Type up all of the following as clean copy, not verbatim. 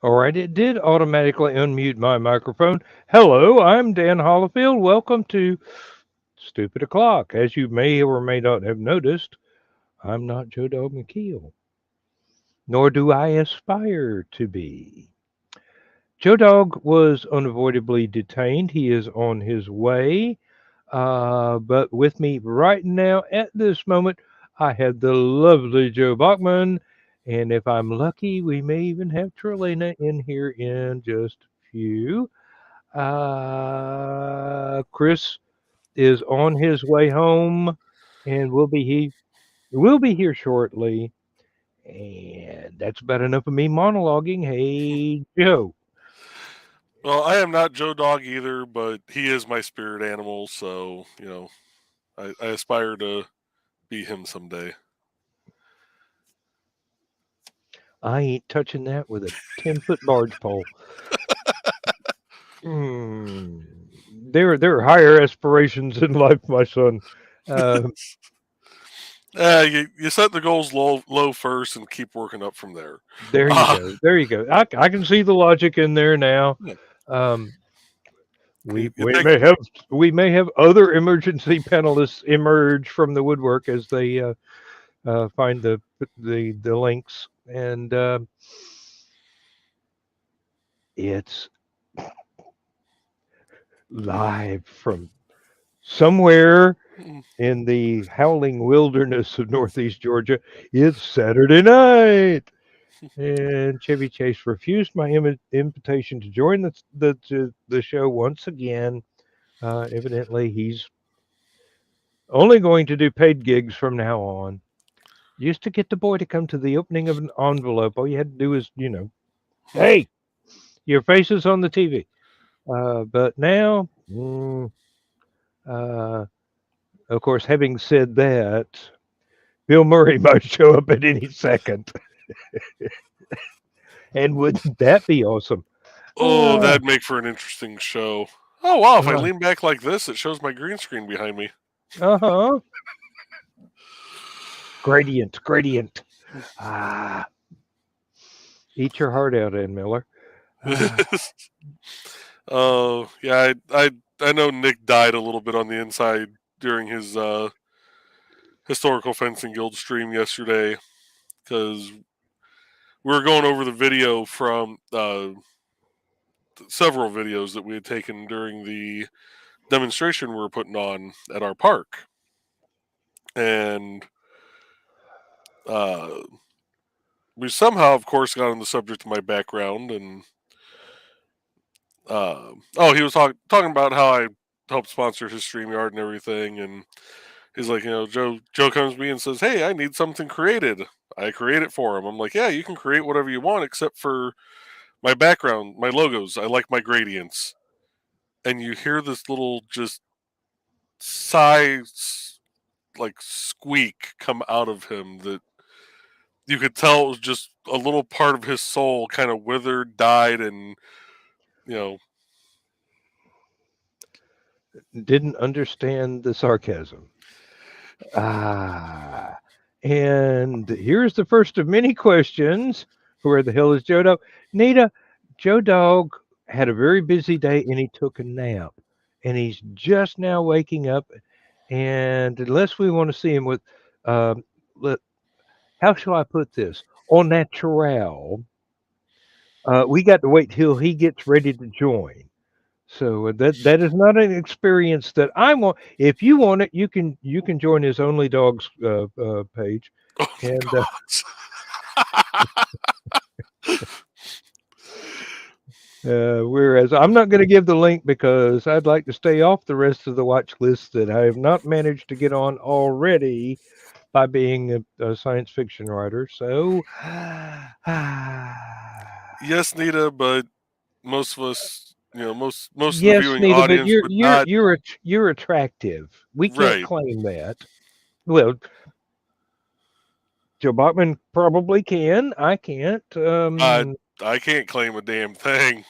All right, it did automatically unmute my microphone. Hello, I'm Dan Hollifield. Welcome to Stupid O'Clock. As you may or may not have noticed, I'm not Joe Dog McKeel, nor do I aspire to be. Joe Dog was unavoidably detained. He is on his way. But with me right now at this moment, I have the lovely Joe Bachman. And if I'm lucky, we may even have Trelena in here in just a few. Chris is on his way home and will be here shortly. And that's about enough of me monologuing. Hey, Joe. Well, I am not Joe Dog either, but he is my spirit animal, so, I aspire to be him someday. I ain't touching that with a 10-foot barge pole. Mm, there are higher aspirations in life, my son. Uh, You set the goals low first and keep working up from there. there you Uh, go. There you go. I can see the logic in there now. yeah, Um, you, we you we take, may have we may have other emergency panelists emerge from the woodwork as they find the links, and it's live from somewhere in the howling wilderness of Northeast Georgia. It's Saturday night. And Chevy Chase refused my invitation to join the show once again. Evidently, he's only going to do paid gigs from now on. Used to get the boy to come to the opening of an envelope. All you had to do is, hey, your face is on the TV. But now, uh, of course, having said that, Bill Murray might show up at any second. And wouldn't that be awesome? oh, Uh, that'd make for an interesting show. Oh, wow, if I uh, lean back like this, it shows my green screen behind me. uh-huh. Gradient. Ah, eat your heart out, Ann Miller. Ah, Yeah, I know Nick died a little bit on the inside during his historical fencing guild stream yesterday because we were going over the video from several videos that we had taken during the demonstration we were putting on at our park, and uh, we somehow, of course, got on the subject of my background, and he was talking about how I helped sponsor his StreamYard and everything, and he's like, Joe comes to me and says, "Hey, I need something created." I create it for him. I'm like, "Yeah, you can create whatever you want except for my background, my logos. I like my gradients." And you hear this little just sigh, like squeak, come out of him that you could tell it was just a little part of his soul kind of withered, died, and you know, didn't understand the sarcasm. Ah, and here's the first of many questions. Where the hell is Joe Dog? Nita, Joe Dog had a very busy day and he took a nap. And he's just now waking up. And unless we want to see him with, um, let, how shall I put this? Au natural, we got to wait till he gets ready to join. So that is not an experience that I want. If you want it, you can join his Only Dogs page, oh my and whereas I'm not going to give the link because I'd like to stay off the rest of the watch list that I have not managed to get on already by being a science fiction writer. So, yes, Nita, but most of us, most of the yes, viewing Nita, but audience you're would you're not. you're you're attractive. We can't Right. claim that. Well, Joe Bachman probably can. I can't. I I can't claim a damn thing.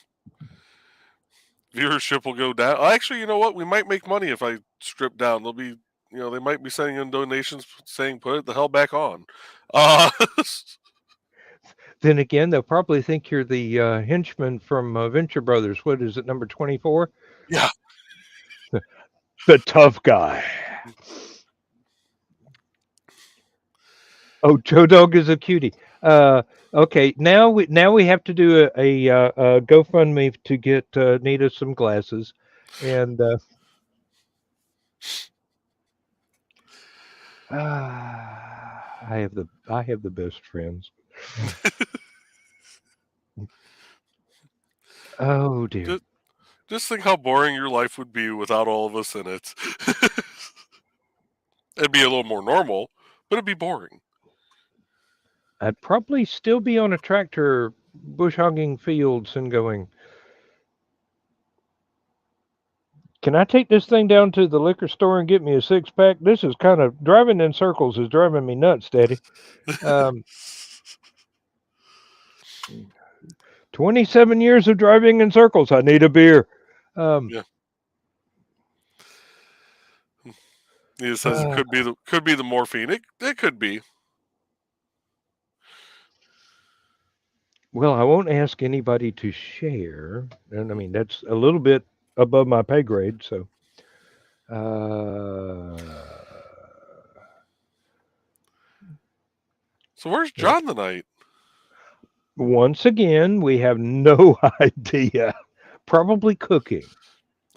Viewership will go down. Actually, you know what? We might make money if I strip down. They'll be, they might be sending in donations saying put it the hell back on. Uh, Then again, they'll probably think you're the henchman from Venture Brothers. What is it, number 24? Yeah. The tough guy. Oh, Joe Dog is a cutie. Okay, now we have to do a GoFundMe to get Nita some glasses, and I have the best friends. Oh dear. just, just think how boring your life would be without all of us in it. It'd be a little more normal, but it'd be boring. I'd probably still be on a tractor bush hogging fields and going, can I take this thing down to the liquor store and get me a six pack? This is kind of driving in circles is driving me nuts, Daddy. Um, 27 years of driving in circles. I need a beer. Um, Yeah. He says it uh, could be the morphine. It could be. well, I won't ask anybody to share, and I mean that's a little bit above my pay grade. So, uh, So where's yeah. John tonight? Once again, we have no idea. Probably cooking.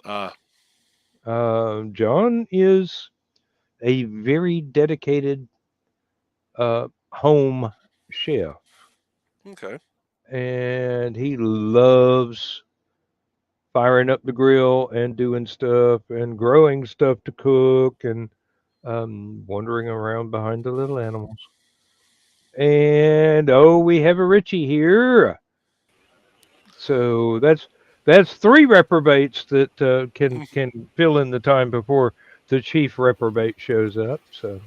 Uh John is a very dedicated home chef, okay. and he loves firing up the grill and doing stuff and growing stuff to cook and wandering around behind the little animals. And oh, we have a Richie here. So that's three reprobates that can fill in the time before the chief reprobate shows up. So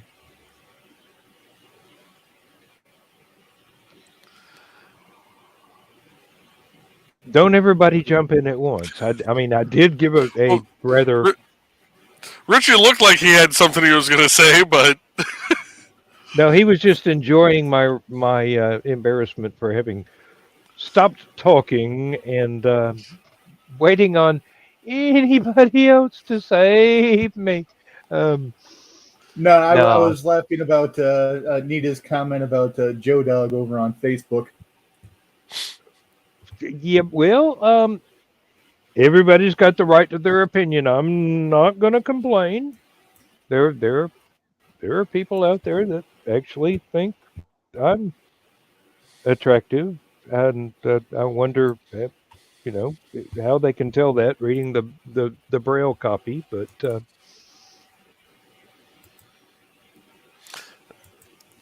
don't everybody jump in at once. I mean, I did give a Well, rather. Richie looked like he had something he was going to say, but No, he was just enjoying my embarrassment for having stopped talking and waiting on anybody else to save me. Um, No, I no, was laughing about Nita's comment about Joe Dog over on Facebook. yeah, well, everybody's got the right to their opinion. I'm not going to complain. There are people out there that actually think I'm attractive, and I wonder, how they can tell that reading the braille copy. But all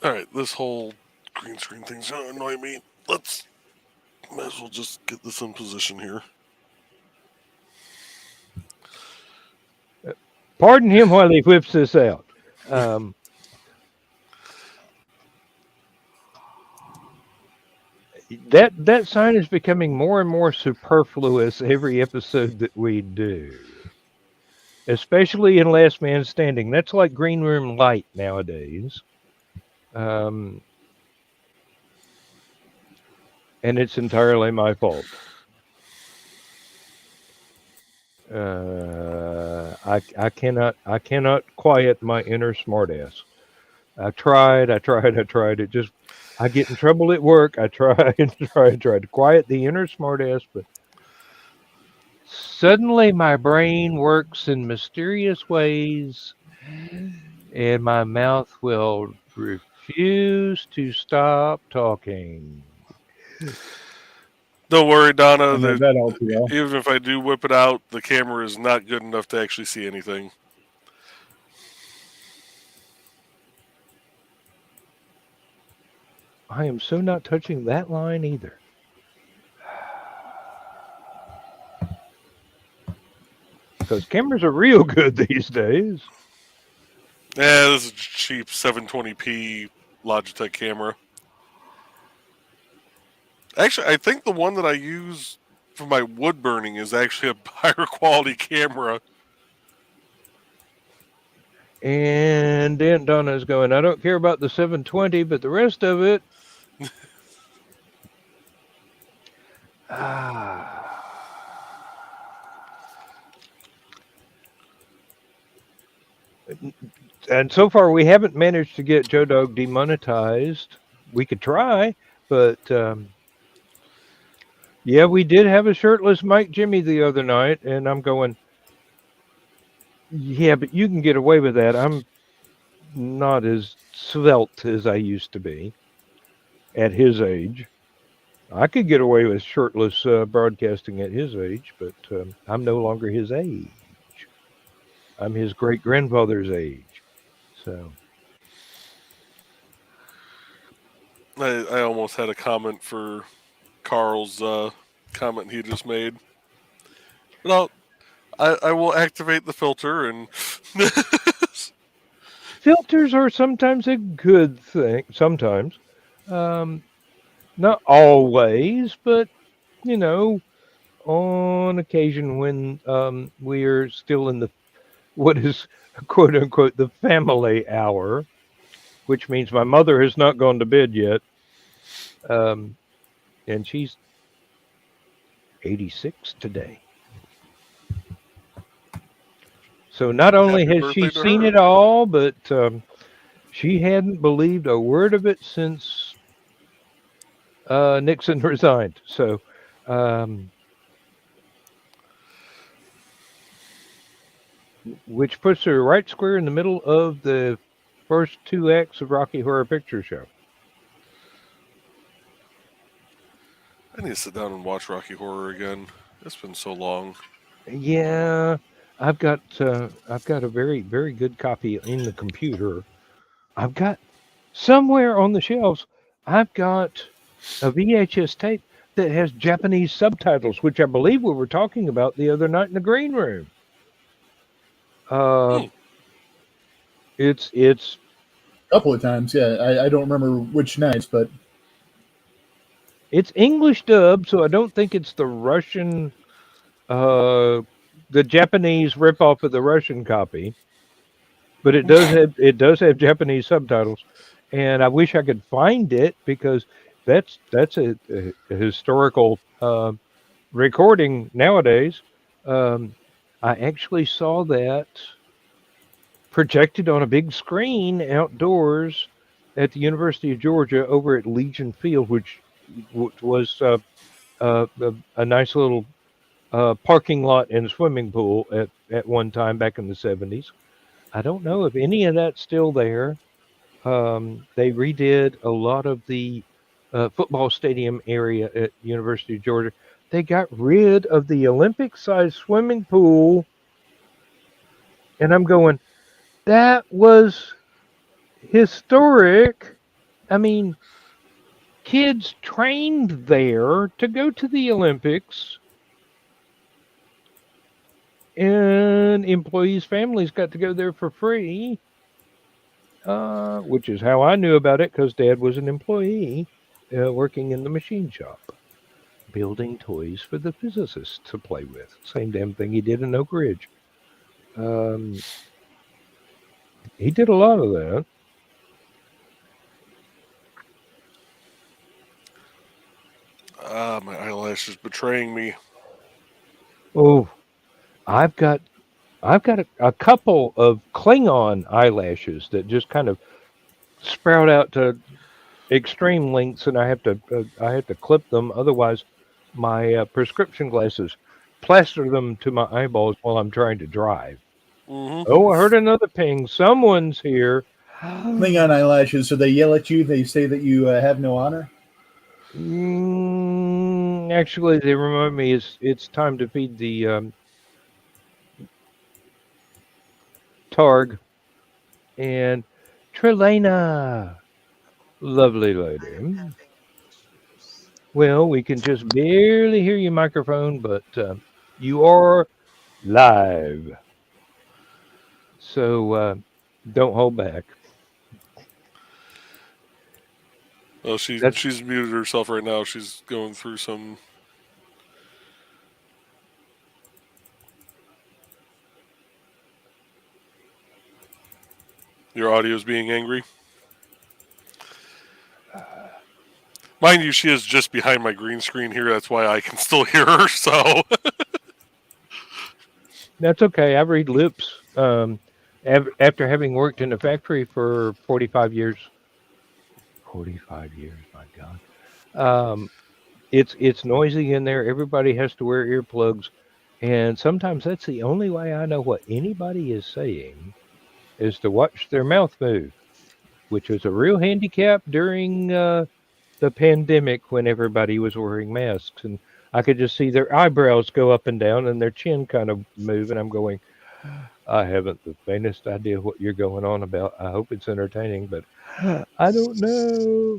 right, this whole green screen thing's going to annoy me. Might as well just get this in position here. pardon him while he whips this out. Um, that sign is becoming more and more superfluous every episode that we do, especially in Last Man Standing. That's like Green Room Light nowadays. Um, and it's entirely my fault. I cannot quiet my inner smartass. I tried. I get in trouble at work. I try and try to quiet the inner smartass, but suddenly my brain works in mysterious ways, and my mouth will refuse to stop talking. Don't worry, Donna. I know that all too well. Even if I do whip it out, the camera is not good enough to actually see anything. I am so not touching that line either. Because cameras are real good these days. Yeah, this is a cheap 720p Logitech camera. Actually, I think the one that I use for my wood burning is actually a higher quality camera. And Aunt Donna's going, I don't care about the 720, but the rest of it. Ah. And so far, we haven't managed to get Joe Dog demonetized. We could try, but yeah, we did have a shirtless Mike Jimmy the other night, and I'm going, yeah, but you can get away with that. I'm not as svelte as I used to be at his age. I could get away with shirtless broadcasting at his age, but I'm no longer his age. I'm his great grandfather's age. So, I almost had a comment for Carl's comment he just made. But I will activate the filter and filters are sometimes a good thing. Sometimes, um, not always, but you know, on occasion when we're still in the what is quote unquote the family hour, which means my mother has not gone to bed yet, um, and she's 86 today. So not only happy has she birthday to seen her. it all, but she hadn't believed a word of it since Nixon resigned. So, um, which puts her right square in the middle of the first two acts of Rocky Horror Picture Show. I need to sit down and watch Rocky Horror again. It's been so long. Yeah, I've got a very good copy in the computer. I've got somewhere on the shelves. I've got a VHS tape that has Japanese subtitles, which I believe we were talking about the other night in the green room. Uh, Hmm. it's A couple of times, yeah. I don't remember which nights, but it's English dub, so I don't think it's the Russian, uh, the Japanese ripoff of the Russian copy. But it does have Japanese subtitles, and I wish I could find it because that's a historical recording nowadays. Um, I actually saw that projected on a big screen outdoors at the University of Georgia over at Legion Field, which was a nice little parking lot and swimming pool at one time back in the 70s. I don't know if any of that's still there. They redid a lot of the football stadium area at University of Georgia. They got rid of the Olympic-sized swimming pool, and I'm going, that was historic. I mean, kids trained there to go to the Olympics, and employees' families got to go there for free, which is how I knew about it because Dad was an employee working in the machine shop, building toys for the physicists to play with. Same damn thing he did in Oak Ridge. Um, he did a lot of that. Ah, my eyelash is betraying me. Oh, I've got I've got a couple of Klingon eyelashes that just kind of sprout out to extreme lengths, and I have to clip them. Otherwise, my prescription glasses plaster them to my eyeballs while I'm trying to drive. Mm-hmm. Oh, I heard another ping. Someone's here. Klingon eyelashes. So they yell at you. They say that you have no honor. Actually, they remind me it's time to feed the Targ and Trelana. Lovely lady. Well, we can just barely hear your microphone, but you are live. So don't hold back. Oh, That's she's muted herself right now. She's going through some. Your audio's being angry. Mind you, she is just behind my green screen here. That's why I can still hear her. So That's okay. I read lips. After having worked in a factory for 45 years. 45 years, my God. Um, it's noisy in there. Everybody has to wear earplugs, and sometimes that's the only way I know what anybody is saying is to watch their mouth move, which was a real handicap during the pandemic when everybody was wearing masks, and I could just see their eyebrows go up and down and their chin kind of move, and I'm going, I haven't the faintest idea what you're going on about. I hope it's entertaining, but I don't know.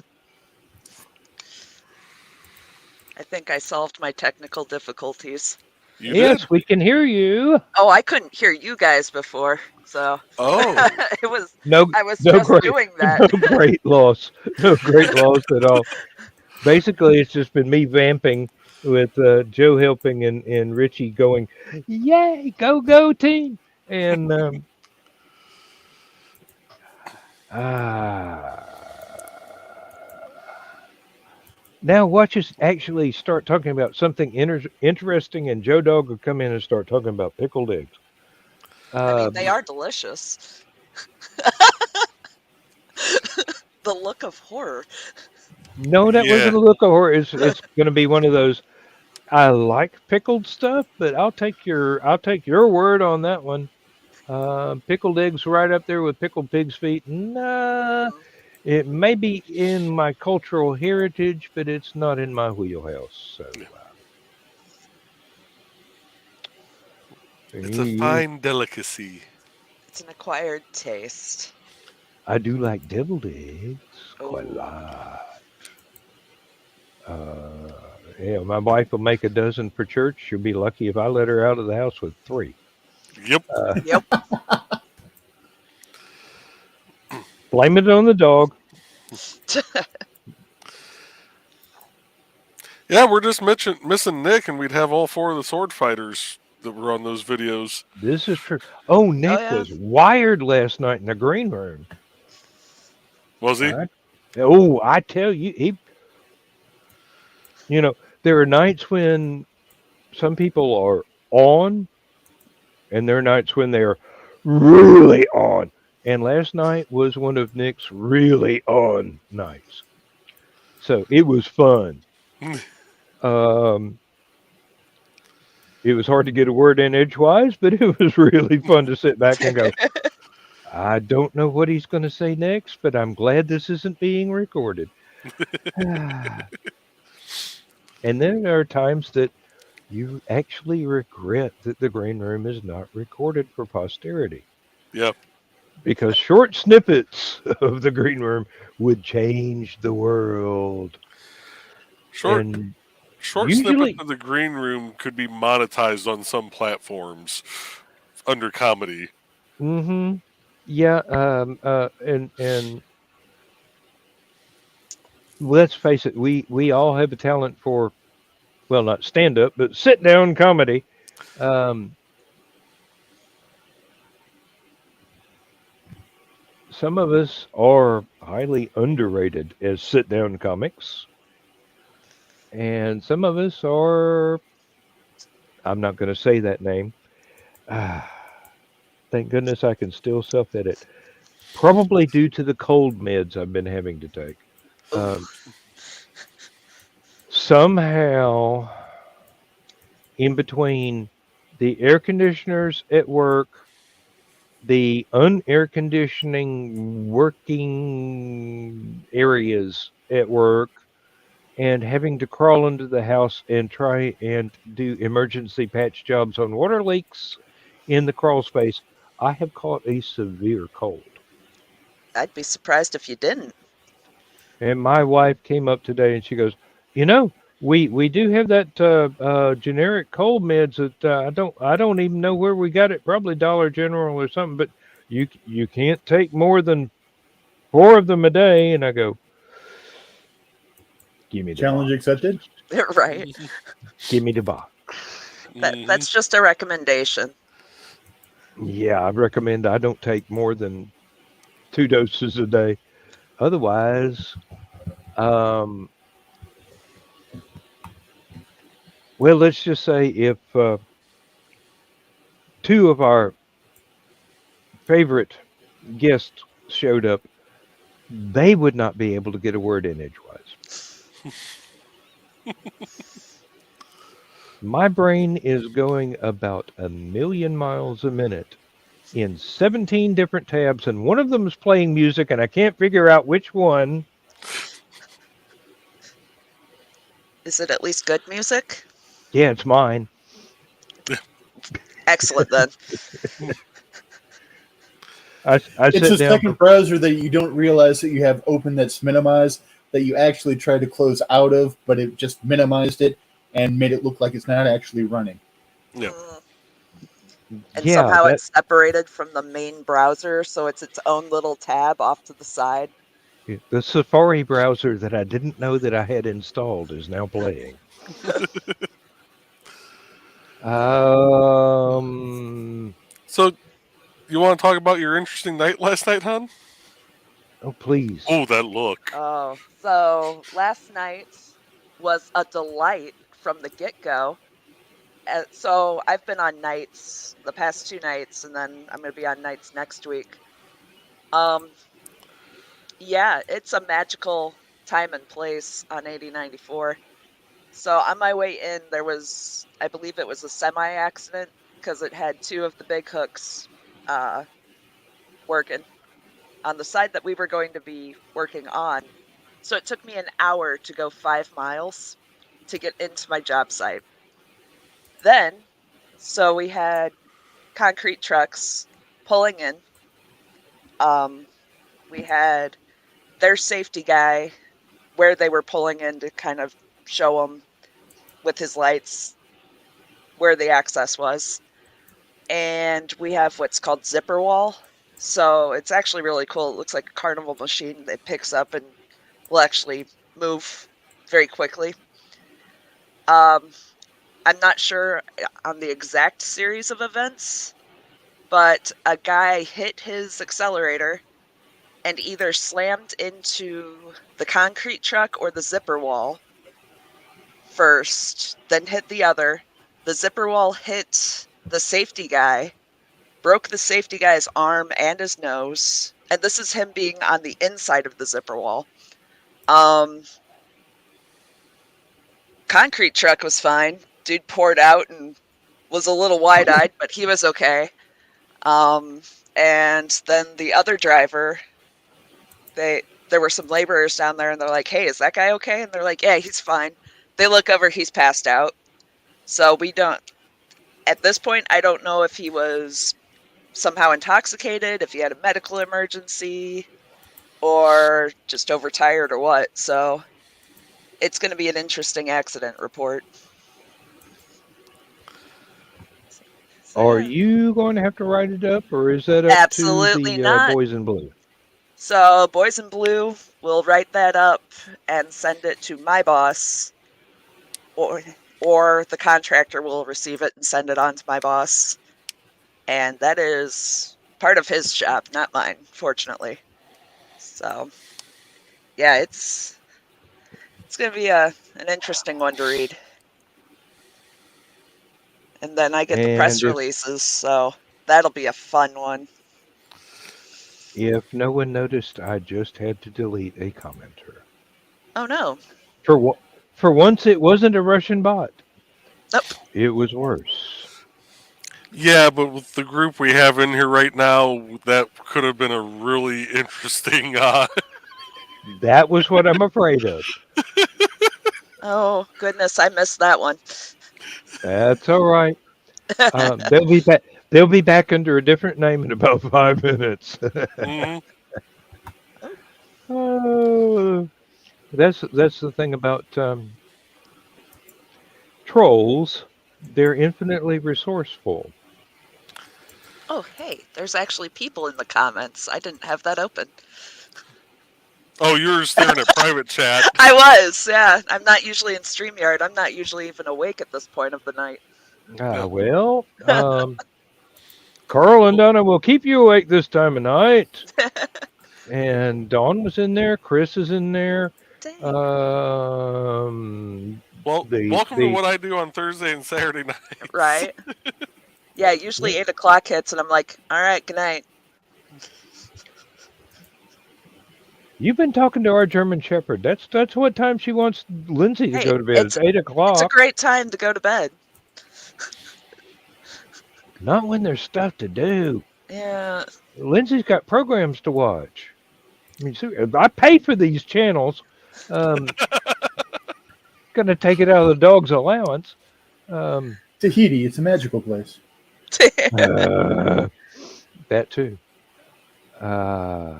I think I solved my technical difficulties. you did. Yes, we can hear you. Oh, I couldn't hear you guys before, so Oh, it was. No, I was no just great, doing that. no great loss, no great loss at all. Basically, it's just been me vamping with Joe helping and Richie going, "Yay, go go team!" And now watch us actually start talking about something interesting, and Joe Dog will come in and start talking about pickled eggs. I mean, they are delicious. The look of horror. No, that yeah. wasn't a look of horror. It's going to be one of those. I like pickled stuff, but I'll take your word on that one. Pickled eggs right up there with pickled pig's feet. Nah, Mm. it may be in my cultural heritage, but it's not in my wheelhouse. So It's a fine delicacy. It's an acquired taste. I do like deviled eggs quite a Oh, lot. Uh, yeah, my wife will make a dozen for church. She'll be lucky if I let her out of the house with three. Yep. yep. Blame it on the dog. Yeah, we're just missing Nick, and we'd have all four of the sword fighters that were on those videos. This is true. Oh, Nick yeah. was wired last night in the green room. Was he? Oh, I tell you, there are nights when some people are on, and there are nights when they're really on. And last night was one of Nick's really on nights. So it was fun. It was hard to get a word in edgewise, but it was really fun to sit back and go, I don't know what he's going to say next, but I'm glad this isn't being recorded. And then there are times that you actually regret that the green room is not recorded for posterity. Yep. Because short snippets of the green room would change the world. Short And snippets of the green room could be monetized on some platforms under comedy. Mm-hmm. Yeah. And let's face it, we all have a talent for, well, not stand up, but sit down comedy. Some of us are highly underrated as sit down comics, and some of us are, I'm not going to say that name. Thank goodness I can still self edit. Probably due to the cold meds I've been having to take. Somehow, in between the air conditioners at work, the unair conditioning working areas at work, and having to crawl into the house and try and do emergency patch jobs on water leaks in the crawl space, I have caught a severe cold. I'd be surprised if you didn't. And my wife came up today and she goes, we do have that generic cold meds that I don't even know where we got it. Probably Dollar General or something. But you can't take more than 4 of them a day. And I go, give me the Challenge box. accepted. Right. Give me the box. That's just a recommendation. Yeah, I recommend I don't take more than 2 doses a day. Otherwise, Well, let's just say if two of our favorite guests showed up, they would not be able to get a word in edgewise. My brain is going about 1,000,000 miles a minute in 17 different tabs, and one of them is playing music, and I can't figure out which one. Is it at least good music? Yeah, it's mine. Excellent then. I It's sit a down. second browser that you don't realize that you have open that's minimized, that you actually tried to close out of, but it just minimized it and made it look like it's not actually running. Yeah. Mm. And Yeah, somehow that it's separated from the main browser, so it's its own little tab off to the side. the Safari browser that I didn't know that I had installed is now playing. Um. So, you want to talk about your interesting night last night, hon? Oh, please. Oh, that look. Oh, so last night was a delight from the get-go. So I've been on nights the past 2 nights, and then I'm going to be on nights next week. Um, yeah, it's a magical time and place on 8094. So on my way in, there was, I believe it was a semi-accident because it had two of the big hooks working on the side that we were going to be working on. So it took me an hour to go 5 miles to get into my job site. Then, so we had concrete trucks pulling in. We had their safety guy where they were pulling in to kind of show them with his lights where the access was. And we have what's called zipper wall. So it's actually really cool. It looks like a carnival machine that picks up and will actually move very quickly. I'm not sure on the exact series of events, but a guy hit his accelerator and either slammed into the concrete truck or the zipper wall first, then hit the other. The zipper wall hit the safety guy, broke the safety guy's arm and his nose. And this is him being on the inside of the zipper wall. Concrete truck was fine. Dude poured out and was a little wide-eyed, but he was okay. And then the other driver, there were some laborers down there, and they're like, "Hey, is that guy okay?" And they're like, "Yeah, he's fine." They look over, he's passed out. So we don't, at this point, I don't know if he was somehow intoxicated, if he had a medical emergency, or just overtired or what. So it's going to be an interesting accident report. Are you going to have to write it up, or is that up Absolutely to the not. boys in blue? So Boys in Blue will write that up and send it to my boss, or the contractor will receive it and send it on to my boss. And that is part of his job, not mine, fortunately. So, yeah, it's going to be an interesting one to read. And then I get the press And releases, so that'll be a fun one. if no one noticed, I just had to delete a commenter. Oh no. For once, it wasn't a Russian bot. Nope. It was worse. Yeah, but with the group we have in here right now, that could have been a really interesting. That was what I'm afraid of. Oh goodness, I missed that one. That's all right. They'll be back. They'll be back under a different name in about 5 minutes. Mhm. That's the thing about trolls. They're infinitely resourceful. Oh hey, there's actually people in the comments. I didn't have that open. Oh, you were staring at private chat. I was, yeah. I'm not usually in StreamYard. I'm not usually even awake at this point of the night. Well, Carl and Donna will keep you awake this time of night. And Dawn was in there. Chris is in there. Dang. Well, The- welcome the- to what I do on Thursday and Saturday nights. Right? Yeah, usually 8 o'clock hits, and I'm like, all right, good night. You've been talking to our German Shepherd. That's what time she wants Lindsay to Hey, go to bed. It's 8 It's a o'clock. great time to go to bed. Not when there's stuff to do. Yeah. Lindsay's got programs to watch. I mean, I pay for these channels. Um, gonna take it out of the dog's allowance. Um, Tahiti, it's a magical place. uh, that too. Uh,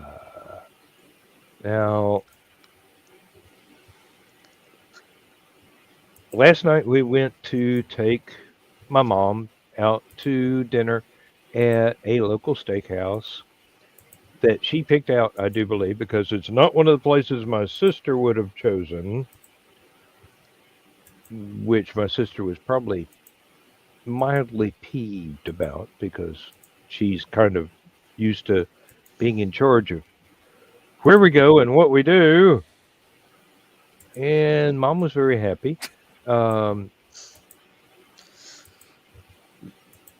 now, last night we went to take my mom out to dinner at a local steakhouse that she picked out, I do believe, because it's not one of the places my sister would have chosen, which my sister was probably mildly peeved about because she's kind of used to being in charge of where we go and what we do. And mom was very happy. Um,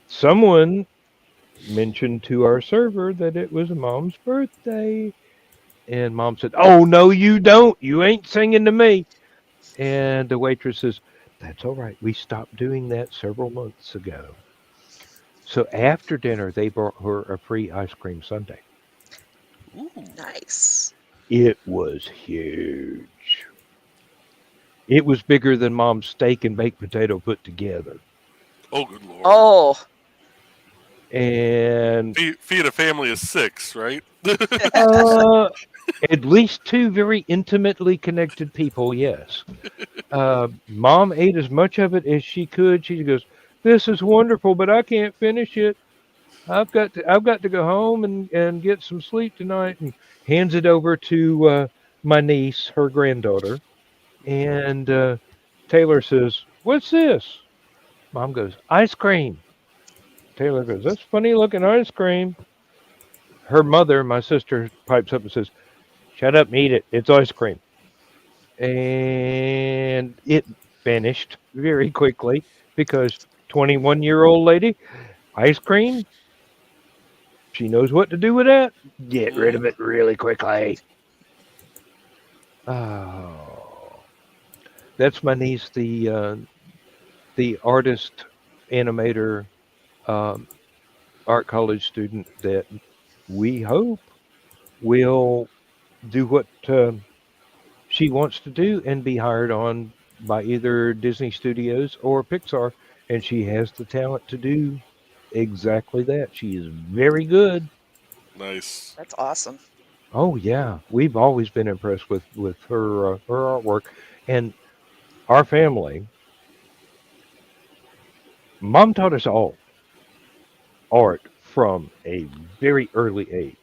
someone mentioned to our server that it was mom's birthday. And mom said, "Oh, no, you don't. You ain't singing to me." And the waitress says, "That's all right. We stopped doing that several months ago." So after dinner, they brought her a free ice cream sundae. Ooh. Nice. It was huge. It was bigger than mom's steak and baked potato put together. Oh, good lord. Oh, And Feed a family of 6, right? uh, at least 2 very intimately connected people, yes. Mom ate as much of it as she could. She goes, "This is wonderful, but I can't finish it. I've got to go home and get some sleep tonight," and hands it over to my niece, her granddaughter. And Taylor says, "What's this?" Mom goes, "Ice cream." Taylor goes, "That's funny looking ice cream." Her mother, my sister, pipes up and says, "Shut up and eat it. It's ice cream." And it vanished very quickly because 21-year-old lady, ice cream, she knows what to do with that. Get rid of it really quickly. Oh, that's my niece, the artist, animator, um, art college student that we hope will do what she wants to do and be hired on by either Disney Studios or Pixar. And she has the talent to do exactly that. She is very good. Nice. that's awesome. Oh yeah, we've always been impressed with her artwork, and our family. Mom taught us all art from a very early age.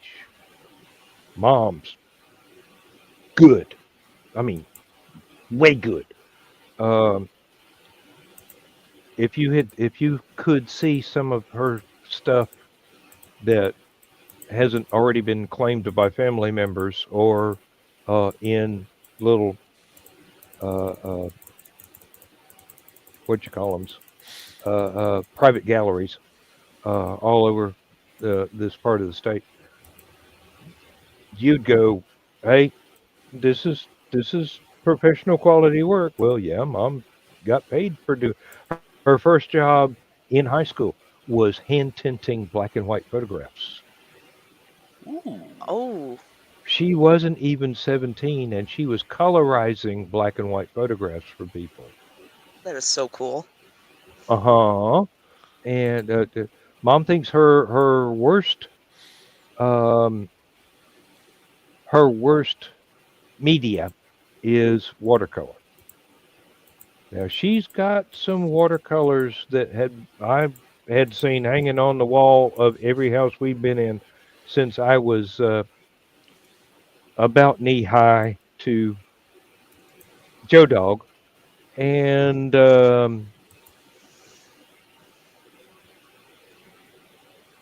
Mom's good. I mean, way good. Um, if you could see some of her stuff that hasn't already been claimed by family members or in little uh, what you call them, private galleries all over this part of the state, you'd go, "Hey, this is professional quality work." Well, yeah, mom got paid for doing. Her first job in high school was hand tinting black and white photographs. Ooh. Oh, She wasn't even 17 and she was colorizing black and white photographs for people. that is so cool. Uh-huh. And mom thinks um her worst media is watercolor. Now she's got some watercolors that I had seen hanging on the wall of every house we've been in since I was about knee high to Joe Dog, and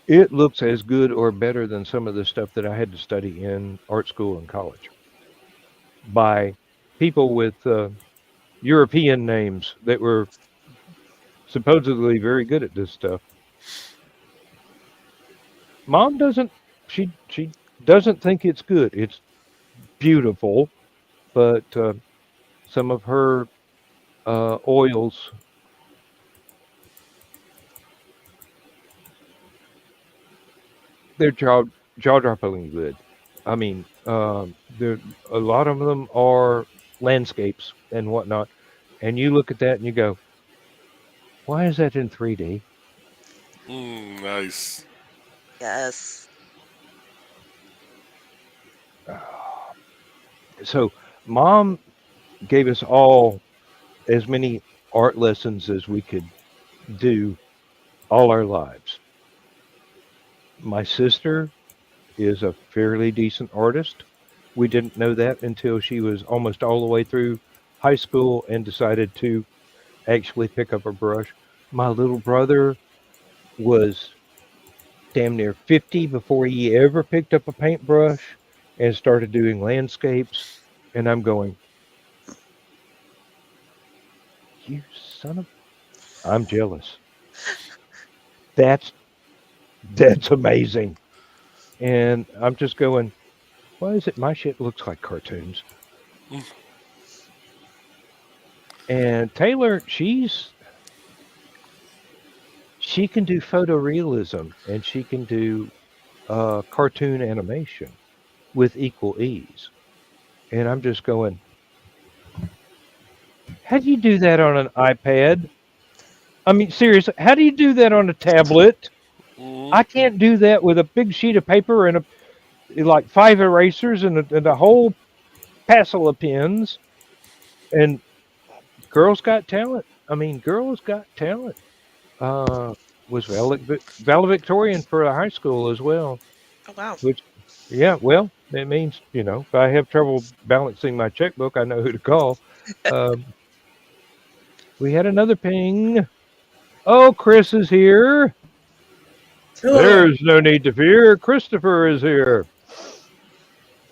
it looks as good or better than some of the stuff that I had to study in art school and college by people with European names that were supposedly very good at this stuff. Mom doesn't. She doesn't think it's good. It's beautiful, but some of her oils, they're jaw droppingly good. I mean, there a lot of them are landscapes and whatnot, and you look at that and you go, "Why is that in 3D?" Nice. Yes. So, Mom gave us all as many art lessons as we could do all our lives. My sister is a fairly decent artist. We didn't know that until she was almost all the way through high school and decided to actually pick up a brush. My little brother was damn near 50 before he ever picked up a paintbrush and started doing landscapes. And I'm going, you son of. I'm jealous. That's that's amazing. And I'm just going, why is it my shit looks like cartoons? And Taylor, she can do photorealism and she can do cartoon animation with equal ease. And I'm just going, how do you do that on an iPad? I mean, seriously, how do you do that on a tablet? Mhm. I can't do that with a big sheet of paper and like 5 erasers and a whole passel of pens. And girls got talent. I mean, girls got talent. Uh, was valedictorian for a high school as well. Oh wow. Which, yeah, well, it means if I have trouble balancing my checkbook, I know who to call. Um, we had another ping. Oh, Chris is here. Hello. There's no need to fear. Christopher is here.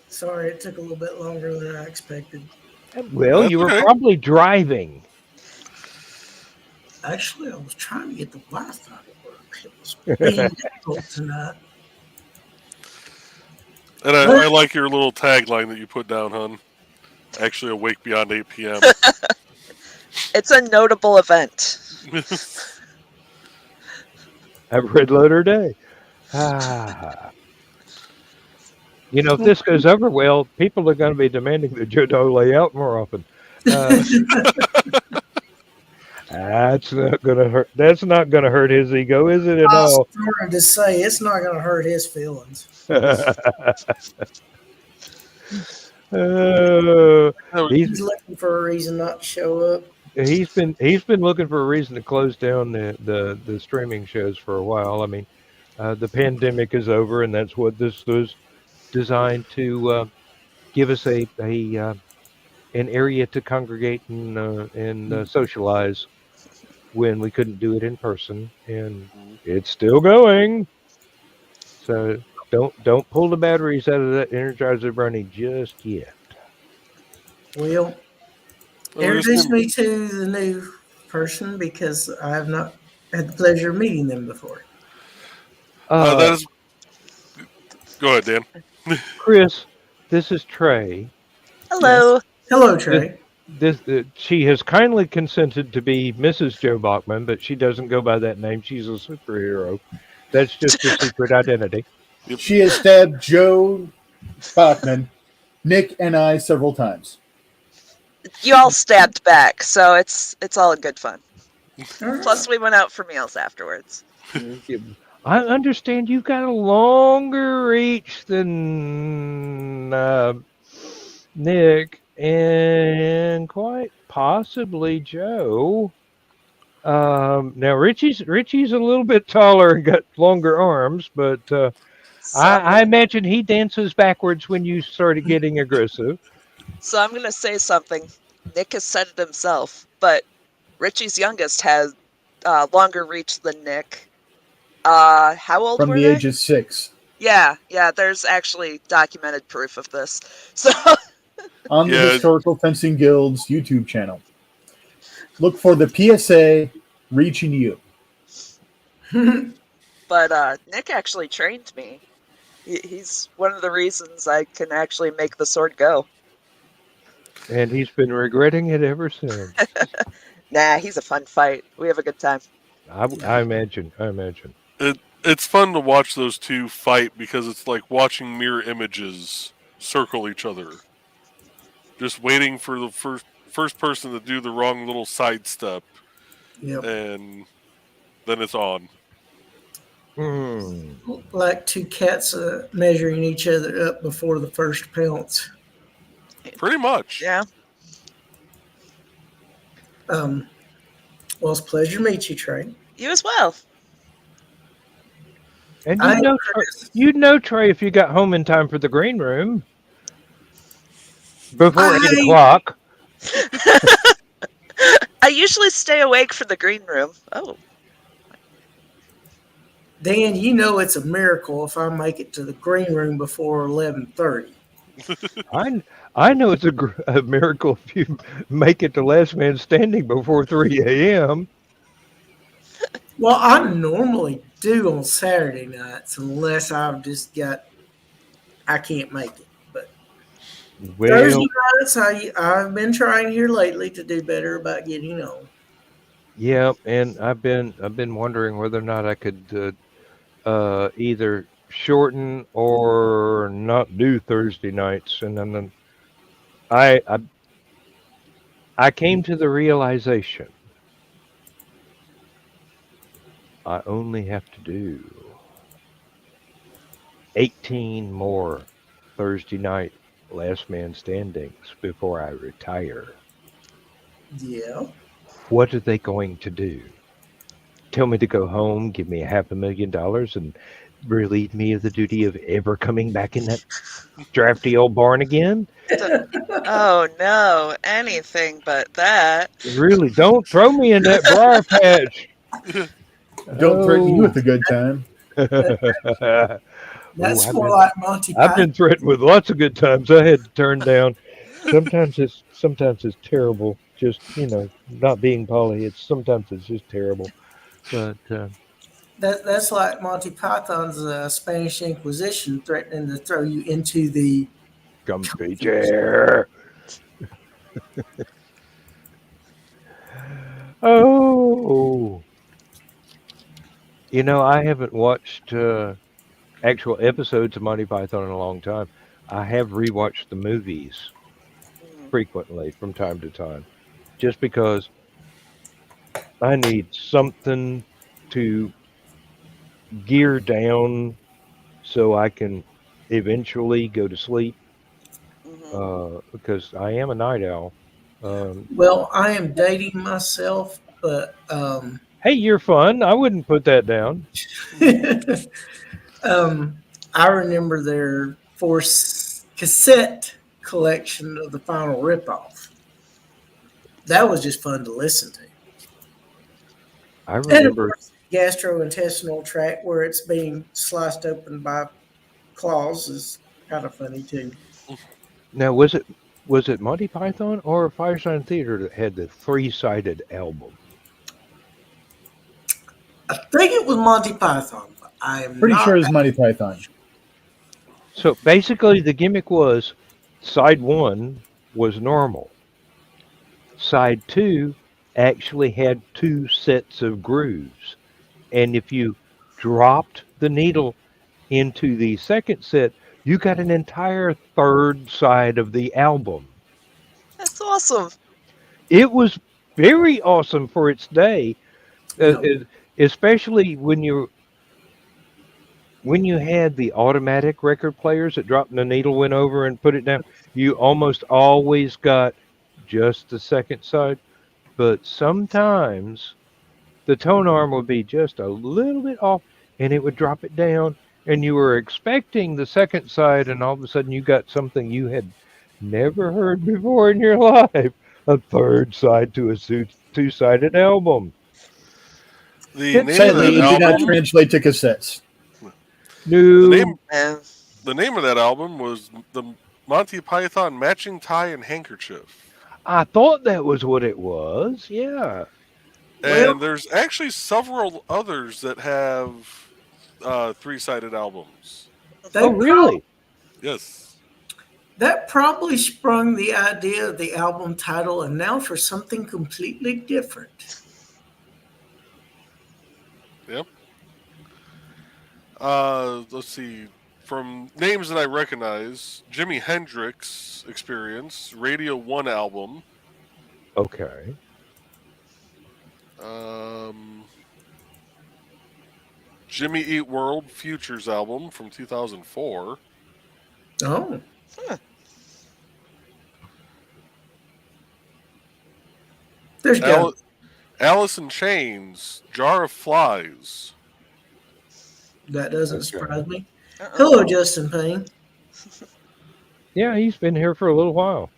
Sorry, it took a little bit longer than I expected. Well, That's you were okay. probably driving. Actually, I was trying to get the Wi-Fi to work. It was being difficult tonight. And I But like your little tagline that you put down, hon. Actually awake beyond 8 p.m. It's a notable event. Have a red letter day. Ah. If this goes over well, people are going to be demanding that Jodo lay out more often. That's not going to hurt. That's not going to hurt his ego, is it at I was all? starting to say it's not going to hurt his feelings. Uh, He's looking for a reason not to show up. he's been looking for a reason to close down the streaming shows for a while. I mean, the pandemic is over, and that's what this was designed to give us an area to congregate and socialize when we couldn't do it in person, and it's still going. So don't pull the batteries out of that Energizer Bunny just yet. Well, introduce me to the new person because I have not had the pleasure of meeting them before. That is. Go ahead, Dan. Chris, this is Trey. Hello. Yes. Hello, Trey. She has kindly consented to be Mrs. Joe Bachman, but she doesn't go by that name. She's a superhero. That's just her secret identity. She has stabbed Joe Bachman, Nick, and I several times. You all stabbed back, so it's all in good fun. All right. Plus, we went out for meals afterwards. I understand you've got a longer reach than Nick and quite possibly Joe. Now Richie's a little bit taller and got longer arms, but I imagine he dances backwards when you started getting aggressive. So I'm going to say something. Nick has said it himself, but Richie's youngest has longer reach than Nick. How old From were the they? age of 6. Yeah, there's actually documented proof of this. So On the Historical Fencing Guild's YouTube channel. Look for the PSA reaching you. But Nick actually trained me. He's one of the reasons I can actually make the sword go. And he's been regretting it ever since. Nah, he's a fun fight. We have a good time. I imagine. I imagine. It's fun to watch those two fight because it's like watching mirror images circle each other. Just waiting for the first person to do the wrong little sidestep, Yep. and then it's on. Hmm. Like two cats measuring each other up before the first pounce. Pretty much. Yeah. Well, it's a pleasure to meet you, Trey. You as well. And I- you'd know, Trey, if you got home in time for the green room before 8 o'clock. I usually stay awake for the green room. Oh, Dan, you know it's a miracle if I make it to the green room before 11:30. I know it's a miracle if you make it to last man standing before 3 a.m. Well, I normally do on Saturday nights unless I've just got I can't make it. But Well, Thursday nights, I've been trying here lately to do better about getting on. yeah, and I've been wondering whether or not I could either shorten or not do Thursday nights, and then I I, I came to the realization I only have to do 18 more Thursday night last man standings before I retire. Yeah. What are they going to do? Tell me to go home, give me $500,000, and relieve me of the duty of ever coming back in that drafty old barn again? oh no, anything but that. Really, don't throw me in that briar patch. Don't threaten you with Oh. a good time. That's I've more been, like Monty I've Python. been threatened with lots of good times I had to turn down. Sometimes it's terrible. Just not being Polly. Sometimes it's just terrible. But That's like Monty Python's Spanish Inquisition threatening to throw you into the comfy chair. Oh, I haven't watched actual episodes of Monty Python in a long time. I have rewatched the movies Mm. frequently from time to time, just because I need something to gear down so I can eventually go to sleep. Because I am a night owl. Well, I am dating myself, but Hey, you're fun. I wouldn't put that down. I remember their cassette collection of the final ripoff. That was just fun to listen to. I And of remember. course, the gastrointestinal tract where it's being sliced open by claws is kind of funny too. Now, was it Monty Python or Fireside Theater that had the three-sided album? I think it was Monty Python, but I am Pretty not. sure it's Monty Python. So basically, the gimmick was side one was normal. Side two actually had two sets of grooves. And if you dropped the needle into the second set, you got an entire third side of the album. That's awesome. It was very awesome for its day, Yep. especially when you had the automatic record players that dropped the needle, went over and put it down. You almost always got just the second side, but sometimes the tone arm would be just a little bit off and it would drop it down, and you were expecting the second side, and all of a sudden you got something you had never heard before in your life, a third side to a two-sided album. The name of Sadly, that it did not album. translate to cassettes. No. The name of that album was the Monty Python Matching Tie and Handkerchief. I thought that was what it was. Yeah. Well, And there's actually several others that have 3-sided albums. they Oh, prob- really? Yes. that probably sprung the idea of the album title, and now for something completely different. Yep. Let's see. From names that I recognize, Jimi Hendrix Experience, Radio 1 album. Okay. Jimmy Eat World Futures album from 2004. Oh, Huh. there's got Alice in Chains, Jar of Flies. that doesn't Okay. surprise me. Uh-uh. Hello, Justin Payne. Yeah, he's been here for a little while.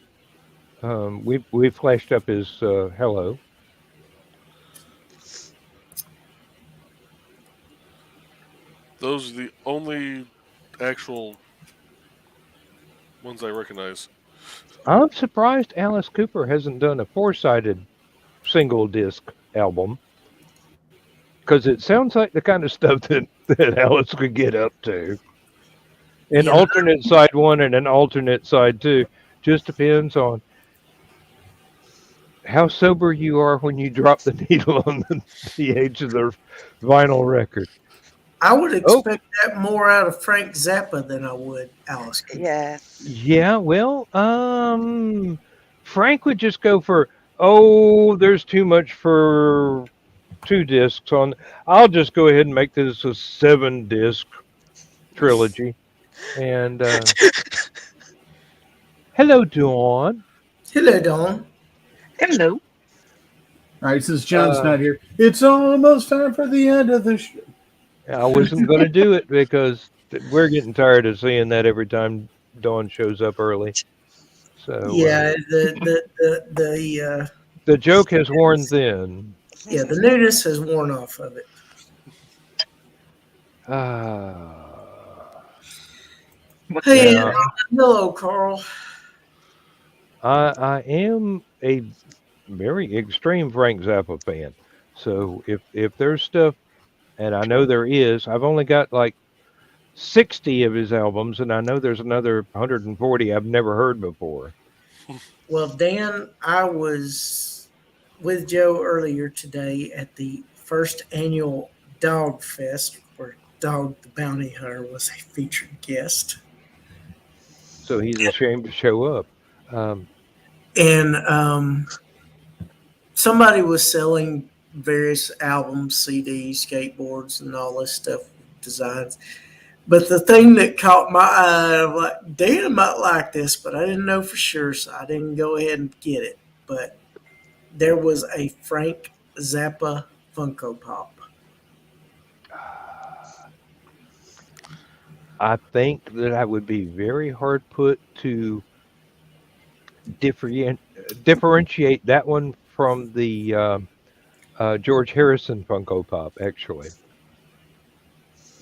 We've flashed up his hello. Those are the only actual ones I recognize. I'm surprised Alice Cooper hasn't done a 4-sided single disc album, because it sounds like the kind of stuff that Alice could get up to. An Yeah. alternate side 1 and an alternate side 2 just depends on how sober you are when you drop the needle on the edge of the vinyl record. I would Oh, expect that more out of Frank Zappa than I would Alice Cooper. Yeah. yeah, well, Frank would just go for, oh, there's too much for 2 discs on. I'll just go ahead and make this a 7-disc trilogy. And hello, Dawn. Hello, Dawn. Hello. All right, since John's Uh, not here, it's almost time for the end of the show. I wasn't going to do it because we're getting tired of seeing that every time Dawn shows up early. So Yeah, the the joke has worn thin. yeah, the newness has worn off of it. Hey, Now, hello, Carl. I am a very extreme Frank Zappa fan. So if there's stuff, and I know there is, I've only got like 60 of his albums, and I know there's another 140 I've never heard before. Well, Dan, I was with Joe earlier today at the first annual Dog Fest, where Dog the Bounty Hunter was a featured guest. So he's ashamed to show up. And somebody was selling various albums, CDs, skateboards, and all this stuff, designs. But the thing that caught my eye, I'm like, Dan might like this, but I didn't know for sure, so I didn't go ahead and get it. But there was a Frank Zappa Funko Pop. I think that I would be very hard put to differentiate that one from the George Harrison Funko Pop, actually.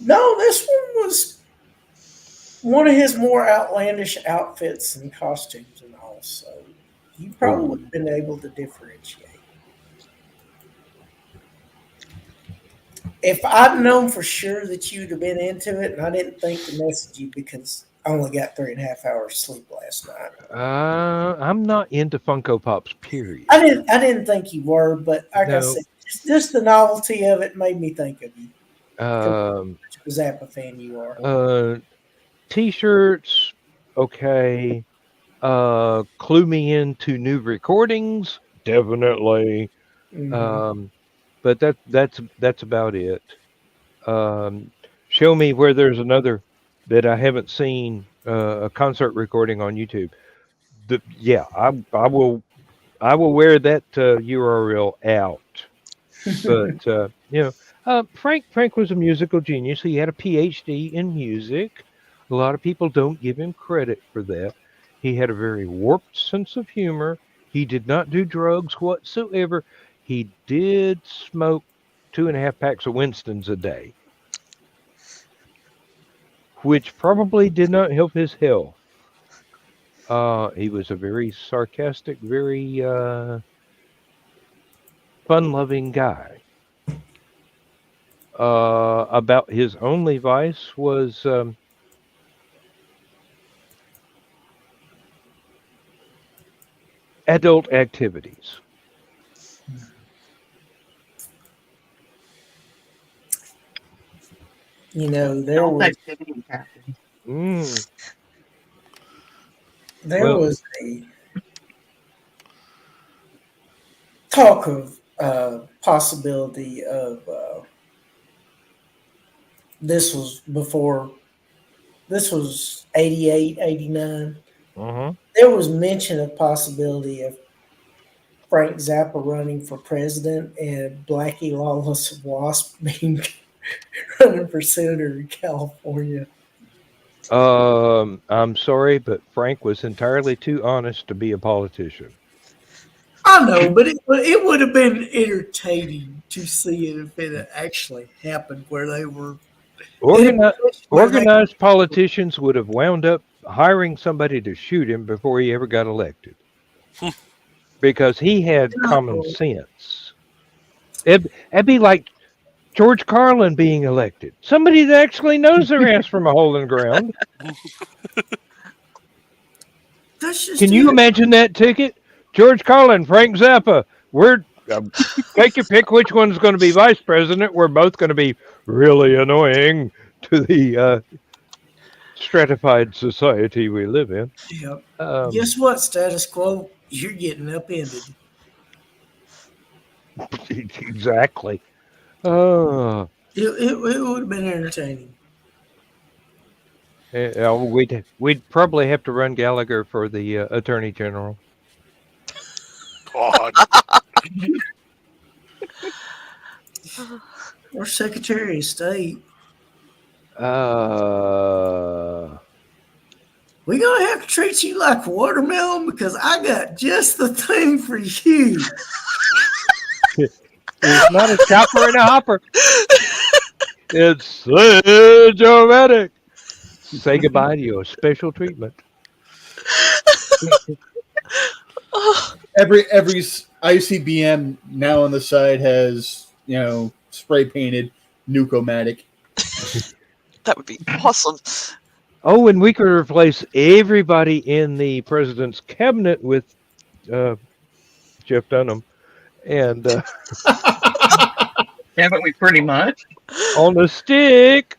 No, this one was one of his more outlandish outfits and costumes and all, so you probably would have been able to differentiate. If I'd known for sure that you'd have been into it, and I didn't think to message you because I only got 3.5 hours sleep last night. I'm not into Funko Pops, period. I didn't think you were, but like I No. said, just the novelty of it made me think of you. Um, Zappa fan you are. T-shirts, okay. Clue me into new recordings, definitely. Mhm. But that's about it. Show me where there's another that I haven't seen, a concert recording on YouTube. Yeah, I will wear that URL out. But Frank was a musical genius. He had a PhD in music. A lot of people don't give him credit for that. He had a very warped sense of humor. He did not do drugs whatsoever. He did smoke 2.5 packs of Winstons a day, which probably did not help his health. He was a very sarcastic, very fun-loving guy. About his only vice was adult activities. You know, there Adult was activity captain. Mm, there well, was a talk of possibility of this was before this was 88, 89. uh-huh. There was mention of possibility of Frank Zappa running for president and Blackie Lawless Wasp being running for senator in California. I'm sorry, but Frank was entirely too honest to be a politician. I know, but it would have been entertaining to see it if it had actually happened where they were Organi- where they Organized politicians would have wound up hiring somebody to shoot him before he ever got elected because he had common sense. It'd be like George Carlin being elected. Somebody that actually knows their ass from a hole in the ground. that's just Can you imagine that ticket? George Carlin, Frank Zappa. We're take your pick which one's going to be vice president. We're both going to be really annoying to the stratified society we live in. Yeah. Um, Guess what, status quo? You're getting upended. exactly. Oh, It would have been entertaining. we'd probably have to run Gallagher for the attorney general. God. Or Secretary of State. We're going to have to treat you like watermelon because I got just the thing for you. It's not a chopper and a hopper. It's Sledge-O-Matic. Say goodbye to your special treatment. Every ICBM now on the side has, spray painted Nuke-O-Matic. That would be awesome. Oh, and we could replace everybody in the president's cabinet with Jeff Dunham. And Haven't we pretty much? on the stick.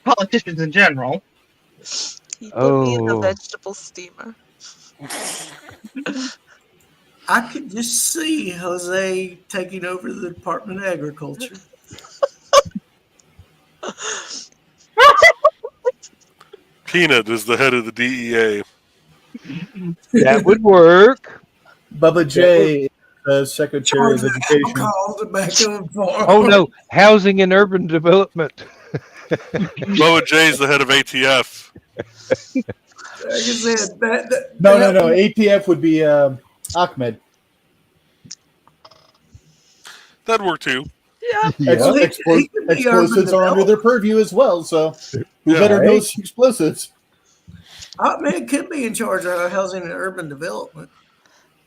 Politicians in general. He put me in the Oh. vegetable steamer. I could just see Jose taking over the Department of Agriculture. Peanut is the head of the DEA. That would work. Bubba J, the Secretary of Charge Education. calls back and forth. Oh, no. Housing and urban development. Boa J is the head of ATF. Like I said, No. ATF would be Ahmed. That'd work too. Yeah. Ex- he explo- could be explosives urban are under their purview as well, so who Yeah. better Right. knows explosives? Ahmed could be in charge of housing and urban development,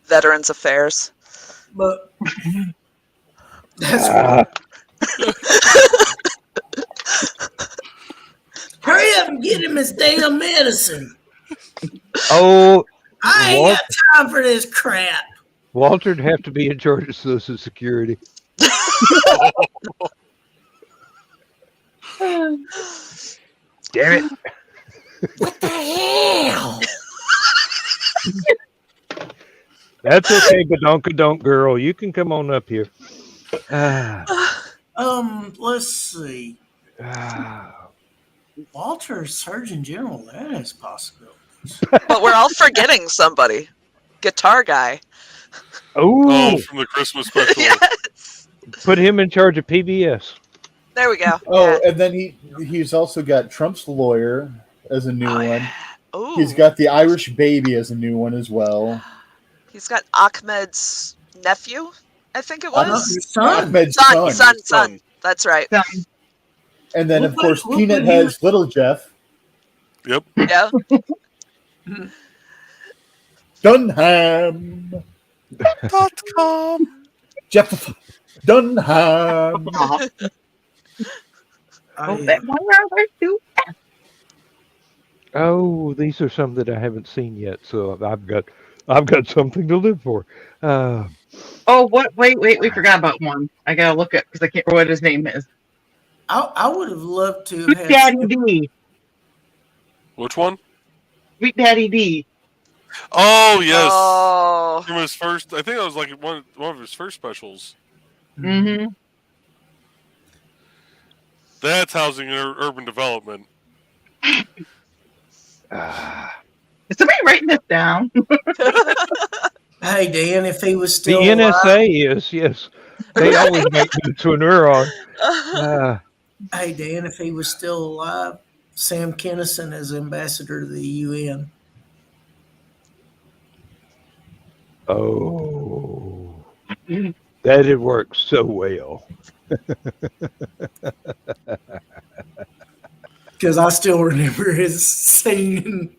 Veterans Affairs. but that's Ah, hurry up and get him his damn medicine. oh, I ain't Walt- got time for this crap. Walter'd have to be in charge of Social Security. Damn it. What the hell? That's okay, Badonkadonk girl. You can come on up here. Ah, Let's see. ah. Walter, Surgeon General, that is possible. But we're all forgetting somebody. Guitar guy. Oh, Oh, from the Christmas special. Yes. put him in charge of PBS. There we go. Oh, Yeah. and then he's also got Trump's lawyer as a new Oh, one. yeah. Ooh. He's got the Irish baby as a new one as well. He's got Ahmed's nephew, I think it was. Son. Ahmed's Son. That's right. And then, of Look course, what Peanut he has Little Jeff. Yep. Yeah. Dunham. .com. Jeff Dunham. Oh, I, that one rather too. Oh, these are some that I haven't seen yet, so I've got something to live for. Uh, Oh, what? Wait, we forgot about one. I gotta look at because I can't remember what his name is. I would have loved to have Sweet had Daddy D. Which one? Sweet Daddy D. Oh yes, Oh, from his first. I think that was like one of his first specials. Mm-hmm. That's housing and urban development. ah, Is somebody writing this down? Hey Dan, if he was the still alive, NSA is, yes. They always make notes when we're on. hey Dan, if he was still alive, Sam Kinison as ambassador to the UN. Oh, that had worked so well. Because I still remember his singing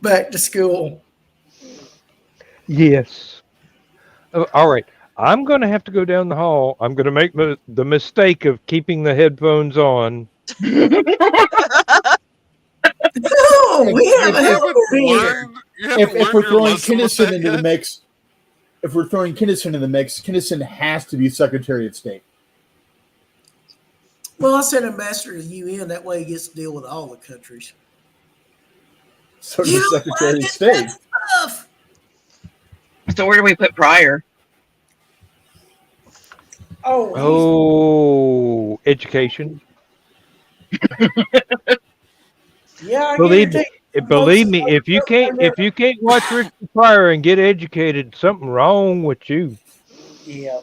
back to school. Yes. All right. I'm going to have to go down the hall. I'm going to make the mistake of keeping the headphones on. No, we have a hell of a here. If we're throwing Kinnison into the mix, Kinnison has to be Secretary of State. Well, I said ambassador to the UN. That way he gets to deal with all the countries. So does Secretary of State. Stuff. So where do we put Pryor? Oh, education. Yeah, I Believe guarantee me, believe me, if you can't watch Richard Pryor and get educated, something wrong with you. Yeah.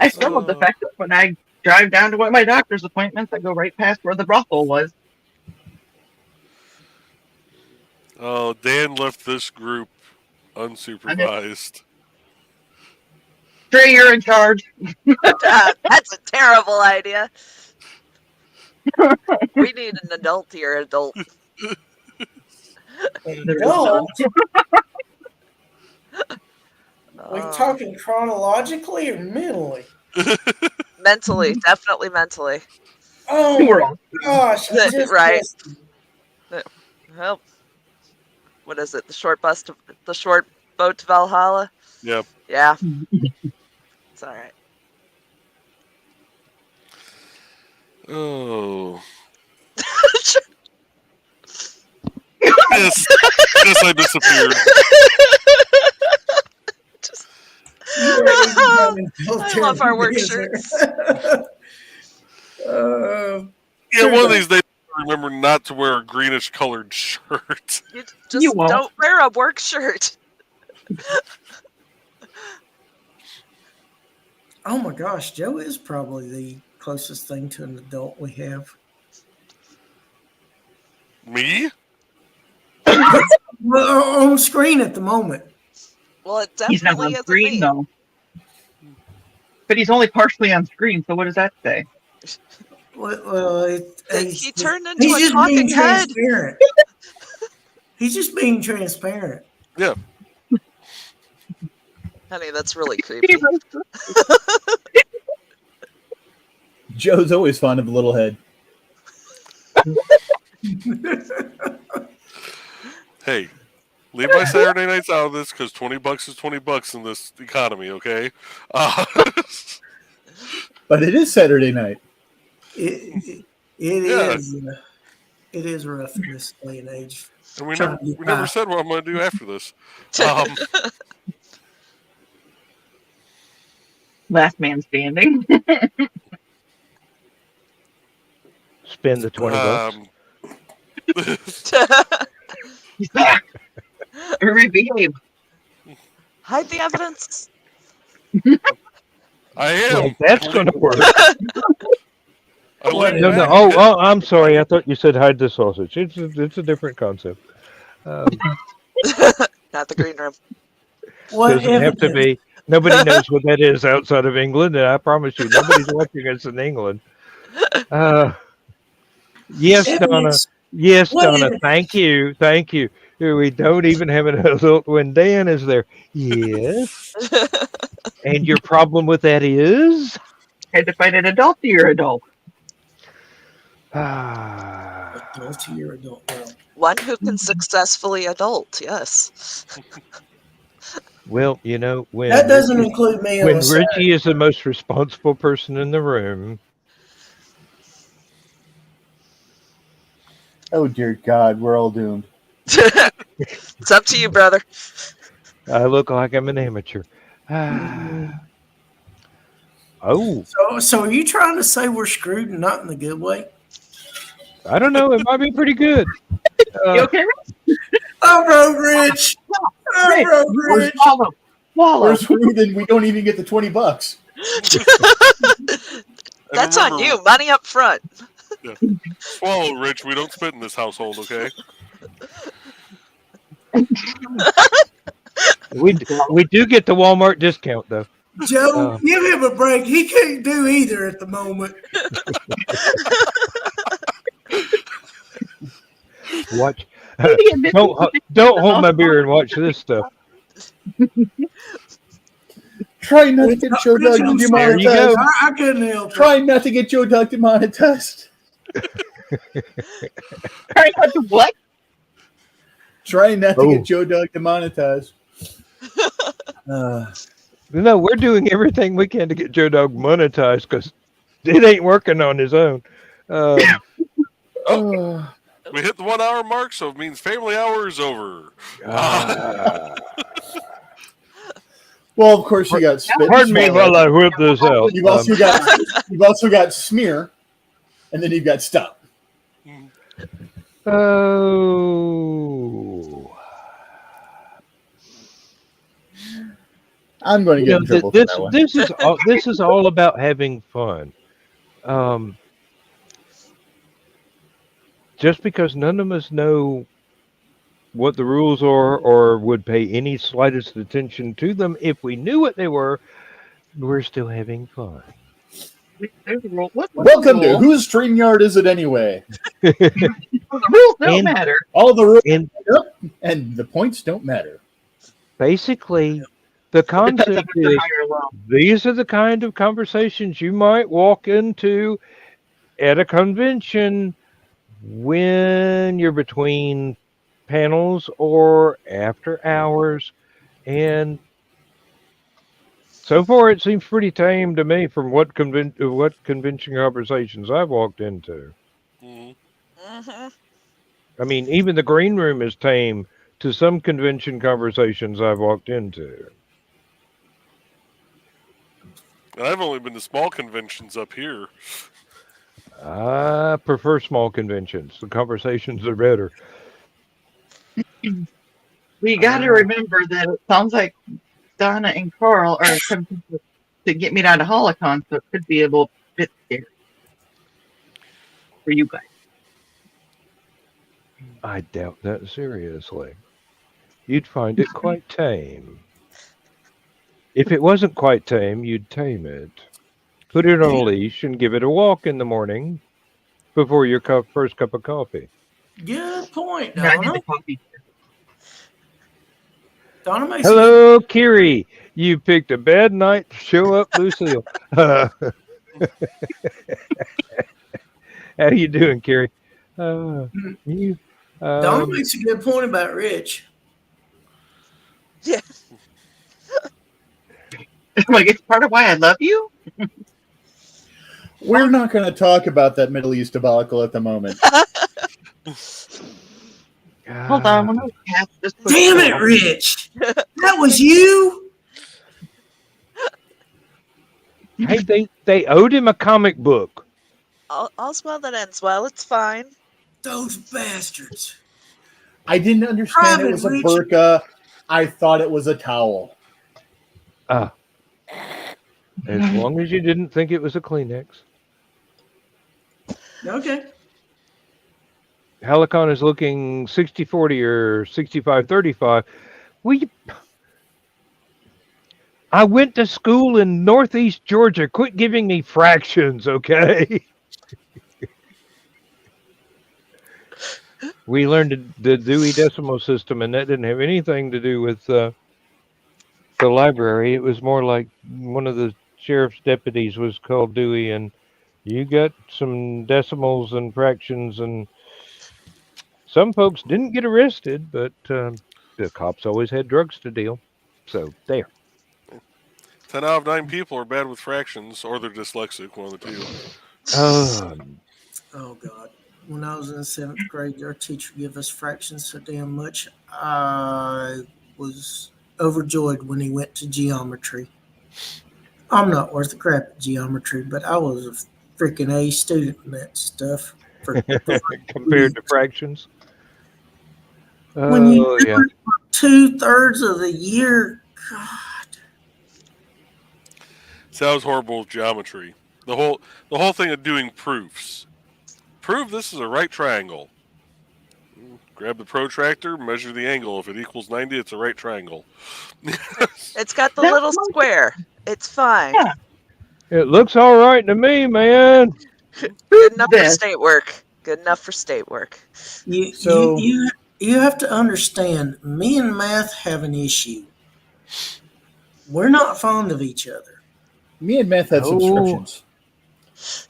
I still love the fact that when I drive down to one of my doctor's appointments, I go right past where the brothel was. Oh, Dan left this group unsupervised. Trey, you're in charge. that's a terrible idea. We need an adult here, adult. Adult? We Oh. talking chronologically or mentally? Mentally, definitely mentally. Oh We're my all- gosh! I just Right. missed- Well, what is it? The short boat to Valhalla? Yep. Yeah. It's all right. Oh. Yes, I disappeared. Just, You ready to go and tell I love our work Terry shirts. Yeah, one of these days I remember not to wear a greenish colored shirt. You just You won't. don't wear a work shirt. Oh my gosh, Joe is probably the closest thing to an adult we have. Me? Well, on screen at the moment. Well, it He's not definitely on isn't screen me. though. But he's only partially on screen, so what does that say? Well, He turned into he's a just talking being head. transparent. He's just being transparent. Yeah. Honey, that's really creepy. Joe's always fond of a little head. Hey, leave my Saturday nights out of this because $20 is $20 in this economy, okay? But it is Saturday night. It Yeah. is. It is rough in this day and age. And we Trying to get never by. said what I'm going to do after this. Last man standing. Spend the $20. He's back. Everybody behave. Hide the evidence. I am. Well, that's going to work. I lean No, no. back. Oh, I'm sorry. I thought you said hide the sausage. It's a different concept. Not the green room. What Doesn't have to evidence? be. Nobody knows what that is outside of England, and I promise you, nobody's watching us in England. Yes, Donna. It's- Yes, What Donna. is- Thank you. Thank you. We don't even have an adult when Dan is there. Yes. And your problem with that is? Had to find an adult to your adult. Ah. Adult to your adult. Well, One who can successfully adult, yes. Well, you know, that doesn't include me on when a Saturday. Richie is the most responsible person in the room, Oh dear God, we're all doomed. It's up to you, brother. I look like I'm an amateur. Ah. Oh, So are you trying to say we're screwed and not in the good way? I don't know. It might be pretty good. You okay, I wrote Rich. I Rick? wrote We're- Rich. Swallow. Swallow. We're screwed and we don't even get the $20. That's And on you. Money up front. Swallow, Rich. We don't spit in this household, okay? We do get the Walmart discount though. Joe, give him a break. He can't do either at the moment. Watch. Don't hold my beer and watch this stuff. Try not to get Joe Doug I'm sorry. There you demonetized. go. I couldn't help it. Try not to get Joe Doug demonetized. Try not to what? Try not to Oh. get Joe Doug demonetized. No, we're doing everything we can to get Joe Dog monetized because it ain't working on his own. Oh. We hit the 1 hour mark, so it means family hour is over. Well, of course you got spit. Pardon me while I whip this out. You've also got smear, and then you've got stop. Oh. I'm going to You get know, in trouble this for that one. this is all about having fun. Just because none of us know what the rules are or would pay any slightest attention to them, if we knew what they were, we're still having fun. There's a rule. What's Welcome the to rule? Whose StreamYard Is It Anyway? The rules don't And- matter. All the rules And and the points don't matter. basically, the Depends if concept it's a is high or low. these are the kind of conversations you might walk into at a convention when you're between panels or after hours. And so far, it seems pretty tame to me from what convention conversations I've walked into. Mhm. Hmm. I mean, even the green room is tame to some convention conversations I've walked into. And I've only been to small conventions up here. I prefer small conventions. The conversations are better. We got to remember that it sounds like Donna and Carl are attempting to get me down to HallowCon's, so it could be a little bit scary for you guys. I doubt that seriously. You'd find it quite tame. If it wasn't quite tame, you'd tame it. Put it on a leash and give it a walk in the morning before your first cup of coffee. Good point, And I need Donna. the coffee. Donna makes Hello, Kiri. You picked a bad night to show up, Lucille. How you doing, Kiri? You. Donna makes a good point about Rich. Yeah. Like, it's part of why I love you. We're not going to talk about that Middle East debacle at the moment. Hold on, one of those cats just put- Damn it, Rich! That was you? Hey, they owed him a comic book. All's well that ends well. It's fine. Those bastards. I didn't understand it was a Private burqa. I thought it was a towel. As long as you didn't think it was a Kleenex. Okay. HallowCon is looking 60-40 or 65-35. I went to school in Northeast Georgia. Quit giving me fractions, okay? we learned the Dewey Decimal System, and that didn't have anything to do with the library. It was more like one of the sheriff's deputies was called Dewey, and you got some decimals and fractions, and some folks didn't get arrested, but the cops always had drugs to deal. So there. 10 out of 9 people are bad with fractions, or they're dyslexic, one of the two. Oh God! When I was in the 7th grade, our teacher gave us fractions so damn much. I was overjoyed when he went to geometry. I'm not worth a crap at geometry, but I was a freaking A student in that stuff. Compared to fractions. When you Oh do yeah. it for 2/3 of the year, God. Sounds horrible with geometry. The whole thing of doing proofs. Prove this is a right triangle. Grab the protractor, measure the angle. If it equals 90, it's a right triangle. It's got the That's little my- square. It's fine. Yeah. It looks all right to me, man. Good enough for This. state work. Good enough for state work. So- You have to understand, me and math have an issue. We're not fond of each other. Me and Math had Oh. subscriptions.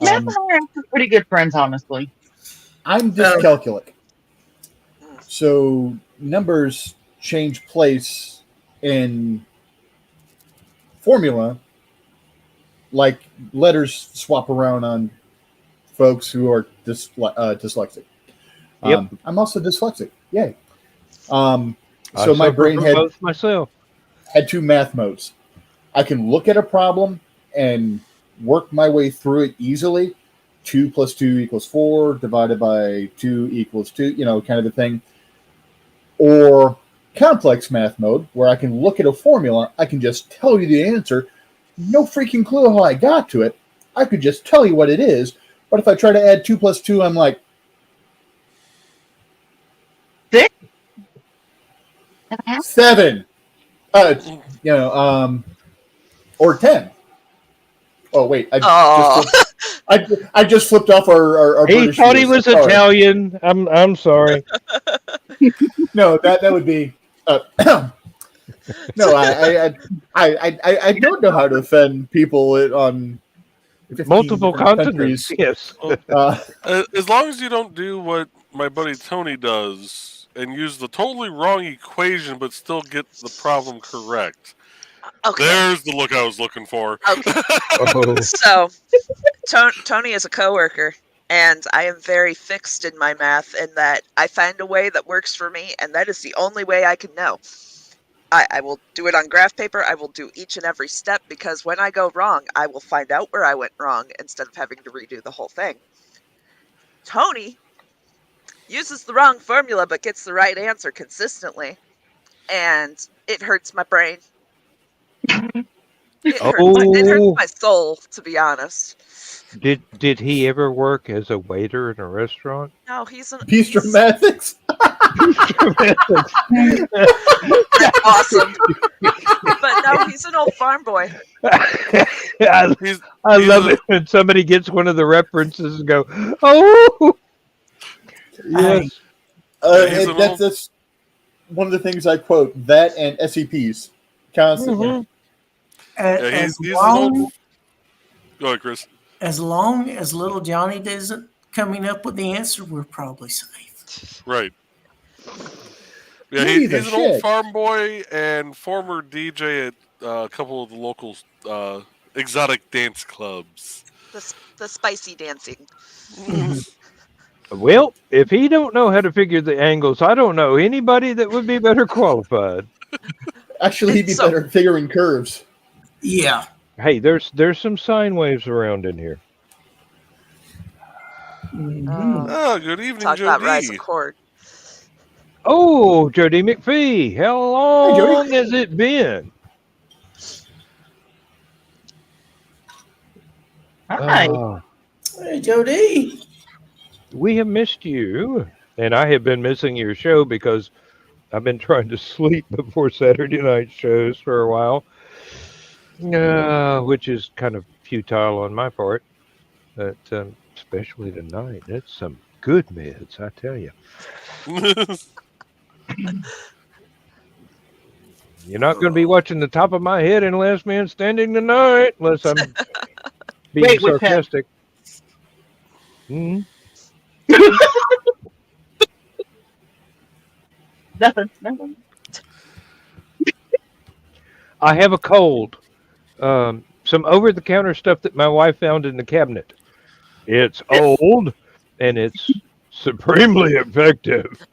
Matt and I are pretty good friends, honestly. I'm dyscalculic. So numbers change place in formula like letters swap around on folks who are dyslexic. Yep. I'm also dyslexic. Yay. I So my suffer brain from had both myself. 2 math modes. I can look at a problem and work my way through it easily. 2 + 2 = 4, divided by 2 = 2, kind of a thing. Or complex math mode, where I can look at a formula, I can just tell you the answer. No freaking clue how I got to it. I could just tell you what it is. But if I try to add 2 + 2, I'm like, 6? 7. Or 10. Oh wait, I just flipped off our He British thought he viewers. was Sorry. Italian. I'm sorry. No, that would be. No, I don't know how to offend people on 15 Multiple different continents. countries. Yes. As long as you don't do what my buddy Tony does and use the totally wrong equation but still get the problem correct. Okay. There's the look I was looking for. Okay. Oh. So, Tony is a coworker, and I am very fixed in my math in that I find a way that works for me, and that is the only way I can know. I will do it on graph paper. I will do each and every step, because when I go wrong, I will find out where I went wrong instead of having to redo the whole thing. Tony uses the wrong formula but gets the right answer consistently, and it hurts my brain. It hurts my soul, to be honest. Did he ever work as a waiter in a restaurant? No, he's an Bistro-matics? That's awesome. But no, he's an old farm boy. I He's love it when somebody gets one of the references and go, "Oh, yes." That's one of the things I quote. That and SEPs constantly. Mhm. Yeah, he's an old. Go ahead, Chris. As long as little Johnny isn't coming up with the answer, we're probably safe. Right. Yeah, Maybe he's the an shit. old farm boy and former DJ at a couple of the local exotic dance clubs. The spicy dancing. Well, if he don't know how to figure the angles, I don't know anybody that would be better qualified. Actually, he'd be So- better at figuring curves. Yeah. Hey, there's some sine waves around in here. Oh, good evening, Talk about rise Jody. of chord. Oh, Jody McPhee, how Jody. long has it been? Hi. Hey, Jody. We have missed you, and I have been missing your show because I've been trying to sleep before Saturday night shows for a while, which is kind of futile on my part, but especially tonight. It's some good meds, I tell you. You're not going to be watching the top of my head in Last Man Standing tonight, unless I'm being Wait, which one? sarcastic. Hmm. Nothing. I have a cold. Some over-the-counter stuff that my wife found in the cabinet. It's old, and it's supremely effective.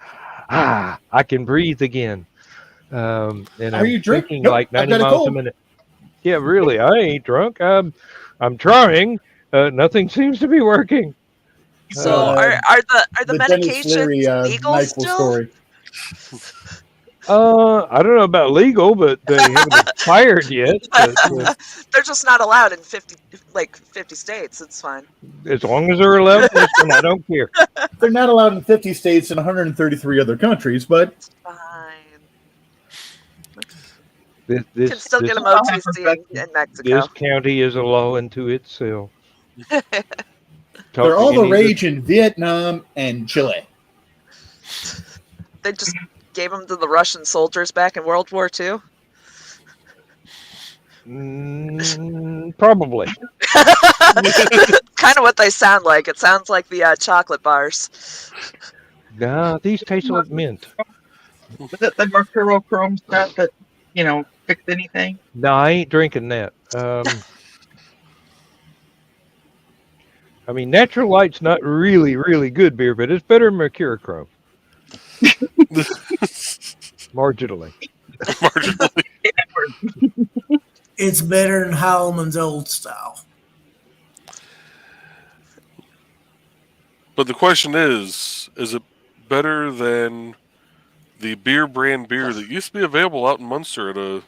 I can breathe again. And Are I'm you drunk? thinking Nope, like I've 90 got a miles a cold. minute. Yeah, really, I ain't drunk. I'm trying. Nothing seems to be working. So Uh, are the the Dennis medications Leary legal NyQuil still? story. I don't know about legal, but they haven't expired yet. But They're just not allowed in 50 states. It's fine. as long as they're allowed in this one, I don't care. They're not allowed in 50 states and 133 other countries, but It's fine. This You can still get them I'll have OTC in this Mexico. county is a law unto itself. Talk they're to all the any of rage in Vietnam and Chile. They just gave them to the Russian soldiers back in World War II. Probably. Kind of what they sound like. It sounds like the chocolate bars. Nah, these taste like mint. Was it the mercurochrome stuff that fixed anything? No, I ain't drinking that. I mean, Natural Light's not really, really good beer, but it's better than Mercurochrome. Marginally. It's better than HallowCon's old style. But the question is it better than the beer brand beer that used to be available out in Munster at a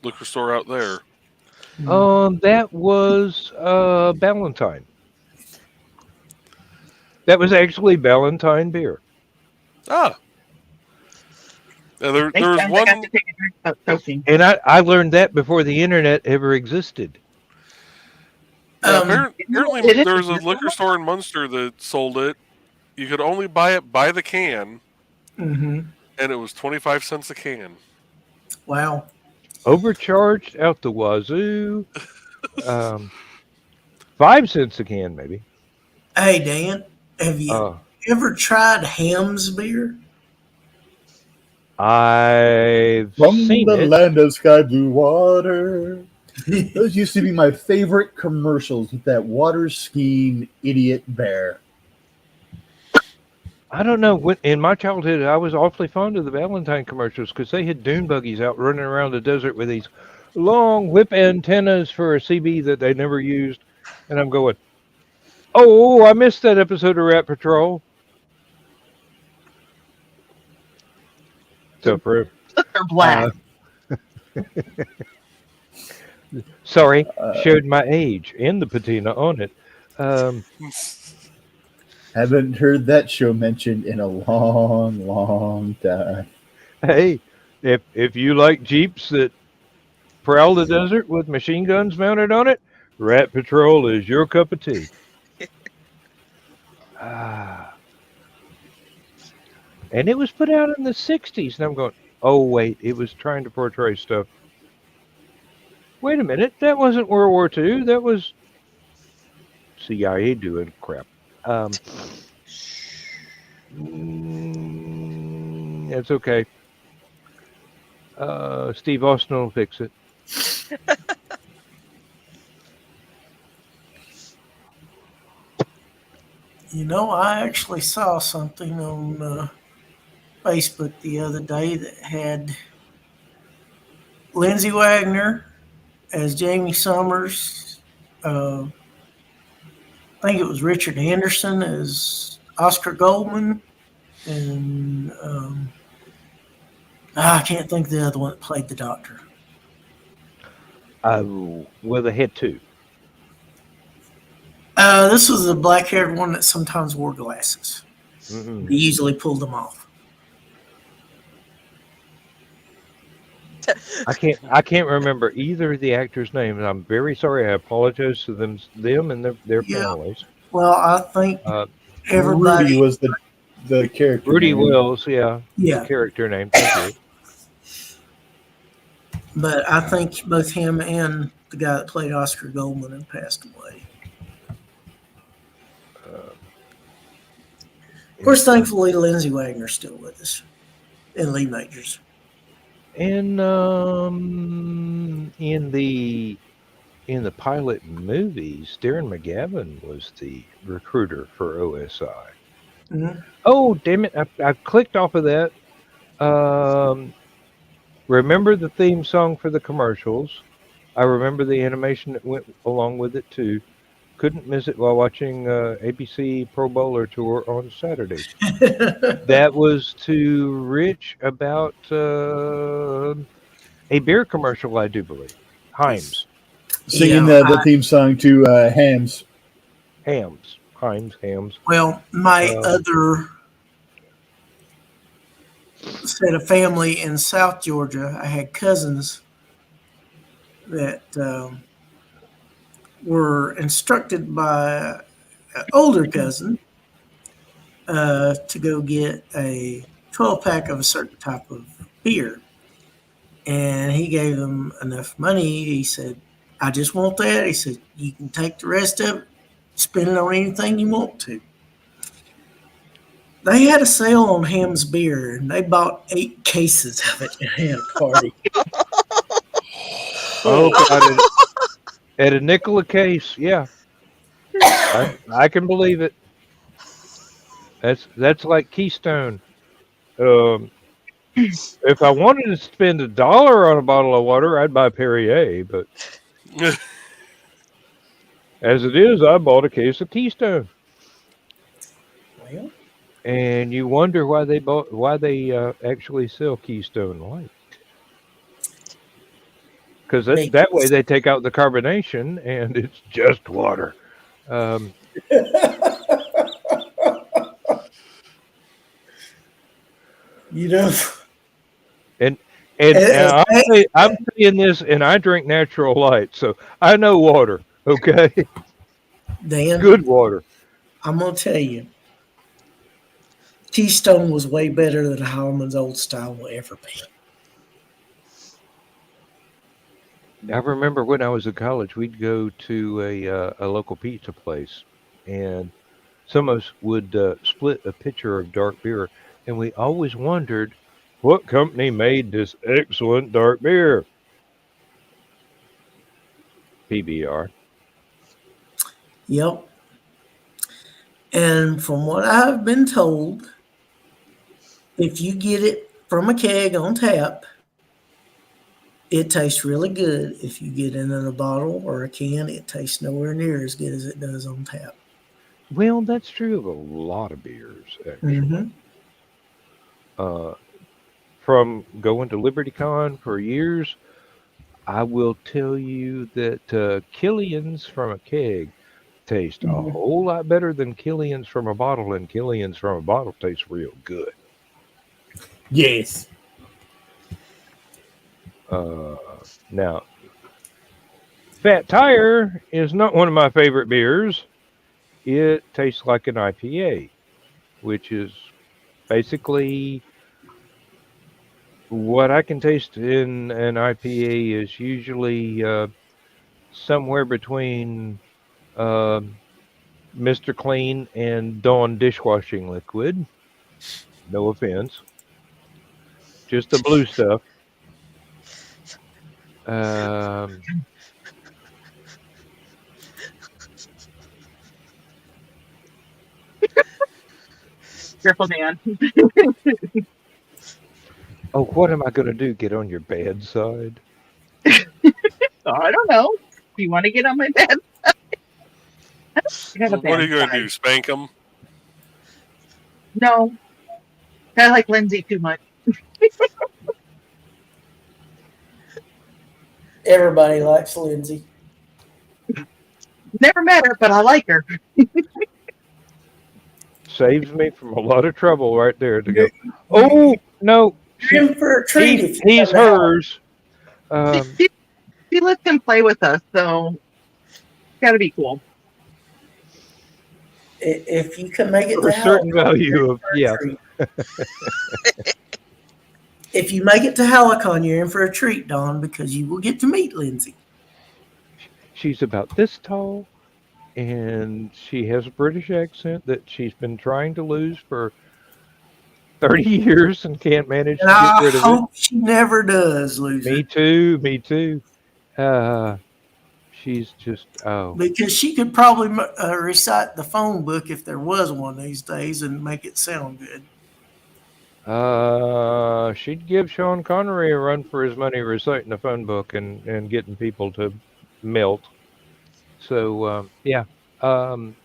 liquor store out there? That was Ballantine. That was actually Ballantine beer. Ah. Yeah, there Next was time I one. got to take a drink without choking. And I learned that before the internet ever existed. Apparently, Did it? there was a liquor store in Munster that sold it. You could only buy it by the can, Mm-hmm. and it was 25 cents a can. Wow. Overcharged out the wazoo. 5 cents a can, maybe. Hey, Dan, have you ever tried Ham's beer? I've From seen the it. land of sky blue water. Those used to be my favorite commercials with that water skiing idiot bear. I don't know. In my childhood, I was awfully fond of the Valentine commercials because they had dune buggies out running around the desert with these long whip antennas for a CB that they never used. And I'm going, oh, I missed that episode of Rat Patrol. So for They're black. sorry, showed my age and the patina on it. Haven't heard that show mentioned in a long, long time. Hey, if you like Jeeps that prowl the desert with machine guns mounted on it, Rat Patrol is your cup of tea. And it was put out in the 60s. And I'm going, oh, wait, it was trying to portray stuff. Wait a minute, that wasn't World War II. That was CIA doing crap. It's okay. Steve Austin will fix it. I actually saw something on Facebook the other day that had Lindsay Wagner as Jamie Summers. I think it was Richard Henderson as Oscar Goldman. And I can't think of the other one that played the doctor. Well, they had two. This was the black-haired one that sometimes wore glasses. Mm-hmm. He usually pulled them off. I can't remember either of the actors' names. I'm very sorry. I apologize to them and their Yeah. families. Well, I think everybody. Rudy was the character. Rudy name. Wells, yeah, Yeah. the character name. Thank you. But I think both him and the guy that played Oscar Goldman have passed away. Of course, thankfully, Lindsay Wagner's still with us, and Lee Majors. And in the pilot movies, Darren McGavin was the recruiter for OSI. Mm-hmm. Oh, damn it! I clicked off of that. Remember the theme song for the commercials. I remember the animation that went along with it too. Couldn't miss it while watching ABC Pro Bowler Tour on Saturdays. That was to Rich about a beer commercial, I do believe. Heinz. Singing Yeah, the theme song to Hams. Hams. Heinz, Hams. Well, my other set of family in South Georgia, I had cousins that were instructed by an older cousin to go get a 12-pack of a certain type of beer. And he gave them enough money. He said, I just want that. He said, you can take the rest of it, spend it on anything you want to. They had a sale on Ham's beer, and they bought 8 cases of it and had a party. Oh, God. At a nickel a case, yeah. I can believe it. That's like Keystone. If I wanted to spend $1 on a bottle of water, I'd buy Perrier. But as it is, I bought a case of Keystone. Well, And you wonder why they actually sell Keystone Light. Because that way they take out the carbonation and it's just water. you know, And I'm saying this, and I drink natural light, so I know water. Okay, Dan, good water. I'm gonna tell you, Keystone was way better than Holloman's Old Style will ever be. I remember when I was in college, we'd go to a local pizza place, and some of us would split a pitcher of dark beer, and we always wondered what company made this excellent dark beer. PBR. Yep. And from what I've been told, if you get it from a keg on tap, it tastes really good. If you get it in a bottle or a can, it tastes nowhere near as good as it does on tap. Well, that's true of a lot of beers, actually. Mm-hmm. From going to LibertyCon for years, I will tell you that Killian's from a keg taste a whole lot better than Killian's from a bottle, and Killian's from a bottle tastes real good. Yes. Now, Fat Tire is not one of my favorite beers. It tastes like an IPA, which is basically what I can taste in an IPA is usually somewhere between Mr. Clean and Dawn dishwashing liquid. No offense. Just the blue stuff. Careful, Dan. Oh, what am I going to do? Get on your bad side? I don't know. Do you want to get on my bed? What are you going to do? Spank him? No. I like Lindsay too much. Everybody likes Lindsay. Never met her, but I like her. Saves me from a lot of trouble right there to go, oh, no. In for a treat. He's hers. She lets him play with us, so it's got to be cool. If you can make it For to a certain HallowCon, value of, yeah. if you make it to HallowCon, you're in for a treat, Dawn, because you will get to meet Lindsay. She's about this tall, and she has a British accent that she's been trying to lose for 30 years and can't manage And to get I rid of it. hope she never does lose Me it. too, me too. She's just, oh, Because she could probably recite the phone book if there was one these days and make it sound good. she'd give Sean Connery a run for his money reciting the phone book and getting people to melt. So, yeah. Um,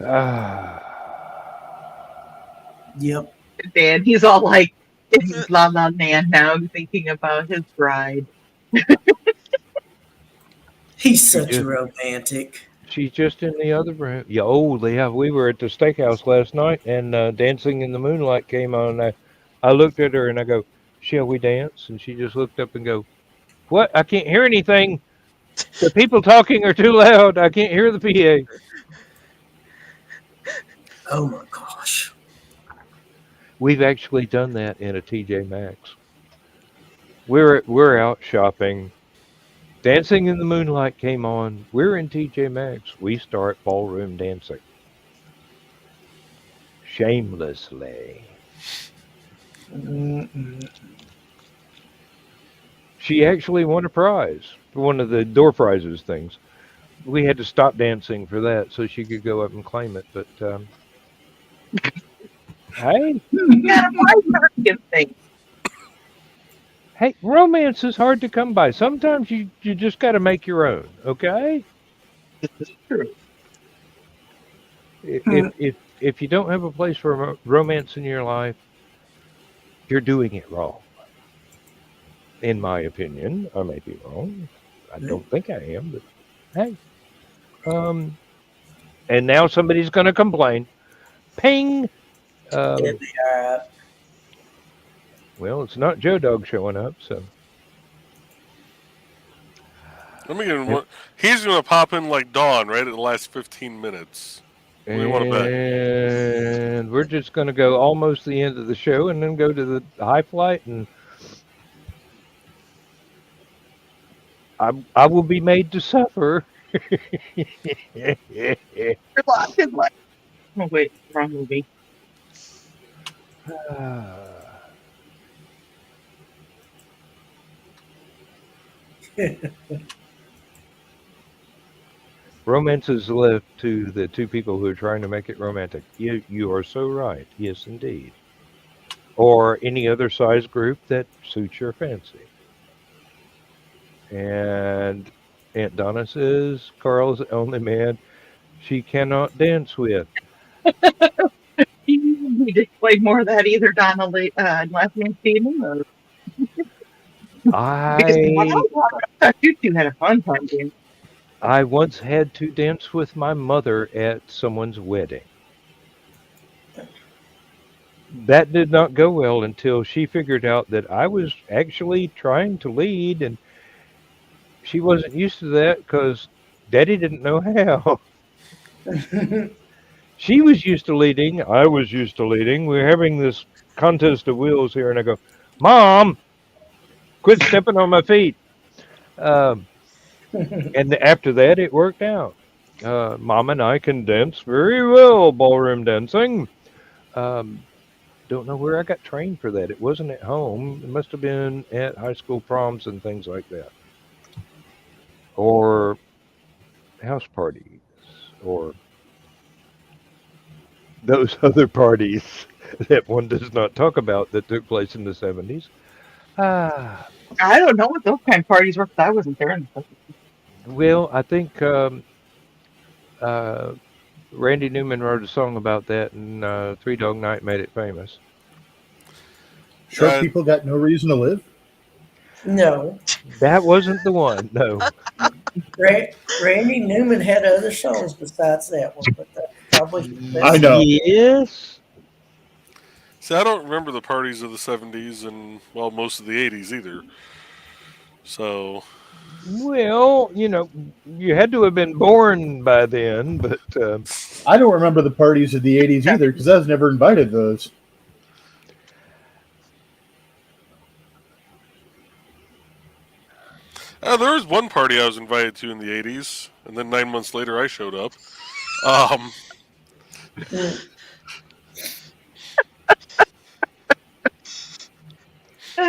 ah, Yep. Dan, he's all like, it's La La Land now, thinking about his bride. He's such Yeah. a romantic. She's just in the other room. Yeah, oh, yeah. We were at the steakhouse last night, and Dancing in the Moonlight came on. I looked at her and I go, "Shall we dance?" And she just looked up and go, "What? I can't hear anything. The people talking are too loud. I can't hear the PA." Oh my gosh. We've actually done that in a TJ Maxx. We're out shopping. Dancing in the Moonlight came on. We're in TJ Maxx. We start ballroom dancing. Shamelessly. Mm-mm. She actually won a prize, one of the door prizes things. We had to stop dancing for that so she could go up and claim it. But hey, Yeah, why American thing? hey, romance is hard to come by. Sometimes you just got to make your own. Okay, This is true. if you don't have a place for romance in your life, you're doing it wrong. In my opinion, I may be wrong. I don't think I am, but hey. And now somebody's going to complain. Ping. It'd be all right. Well, it's not Joe Dog showing up, so. Let me get in one. He's going to pop in like Dawn right at the last 15 minutes. What do you want to bet? And we're just going to go almost the end of the show and then go to the high flight, and I will be made to suffer. Good luck. Good luck. Oh, wait, wrong movie. Romance is left to the two people who are trying to make it romantic. You are so right. Yes, indeed. Or any other size group that suits your fancy. And Aunt Donna says Carl's the only man she cannot dance with. You need to explain more of that, either Donna last name Stephen, or because I I thought you two had a fun time doing. I once had to dance with my mother at someone's wedding. That did not go well until she figured out that I was actually trying to lead, and she wasn't used to that because Daddy didn't know how. She was used to leading. I was used to leading. We're having this contest of wheels here, and I go, "Mom, quit stepping on my feet." Um, and after that, it worked out. Mom and I can dance very well, ballroom dancing. Um, don't know where I got trained for that. It wasn't at home. It must have been at high school proms and things like that, or house parties, or those other parties that one does not talk about that took place in the 70s. Ah, I don't know what those kind of parties were, because I wasn't there. well, I think uh, Randy Newman wrote a song about that, and Three Dog Night made it famous. Short people got no reason to live. No. That wasn't the one, no. Randy Newman had other songs besides that one, but that's probably his best. I know. Yes. See, I don't remember the parties of the 70s and, well, most of the 80s either. So. Well, you had to have been born by then, but I don't remember the parties of the 80s either because I was never invited to those. There was one party I was invited to in the 80s, and then 9 months later I showed up. Um,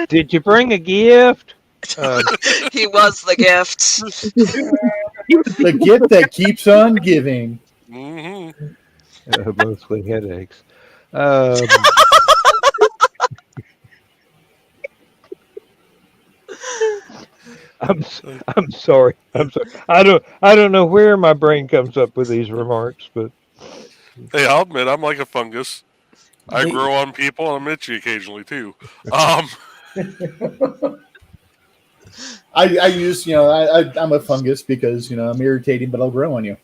did you bring a gift? He was the gift. The gift that keeps on giving. mhm. Mostly headaches. Um, I'm sorry. I'm sorry. I don't know where my brain comes up with these remarks, but Hey, I'll admit I'm like a fungus. I The- grow on people, and I'm itchy occasionally too. Um, I use, I'm a fungus because, I'm irritating, but I'll grow on you.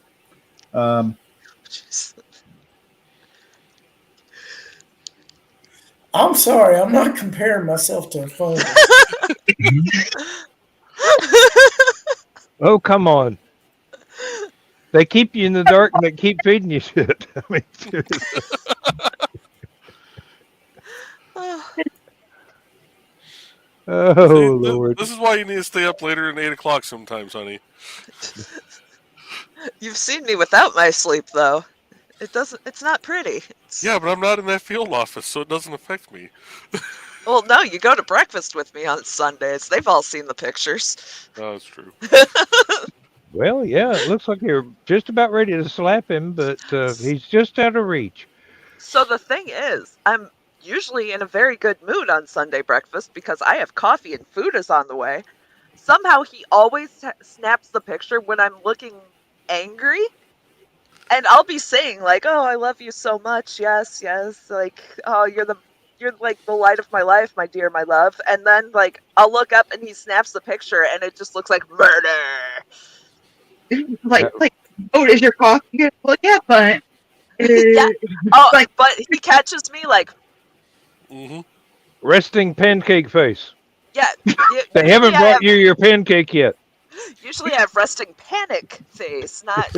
I'm sorry, I'm not comparing myself to a fungus. oh come on. They keep you in the dark and they keep feeding you shit. I mean, seriously. Oh see, Lord. this is why you need to stay up later than 8 o'clock sometimes, honey. You've seen me without my sleep, though. It's not pretty. Yeah, but I'm not in that field office, so it doesn't affect me. Well, no, you go to breakfast with me on Sundays. They've all seen the pictures. Oh, that's true. Well, yeah, it looks like you're just about ready to slap him, but he's just out of reach. So the thing is, I'm usually in a very good mood on Sunday breakfast because I have coffee and food is on the way. Somehow he always snaps the picture when I'm looking angry. And I'll be saying like, "Oh, I love you so much. Yes, yes. Like, oh, you're like the light of my life, my dear, my love." And then like I'll look up and he snaps the picture and it just looks like murder. like, oh, is your coffee good? Well, yeah, but Yeah. Oh, like, but he catches me like, hmm Resting pancake face. yeah. They haven't brought you your pancake yet. Usually I have resting panic face, not,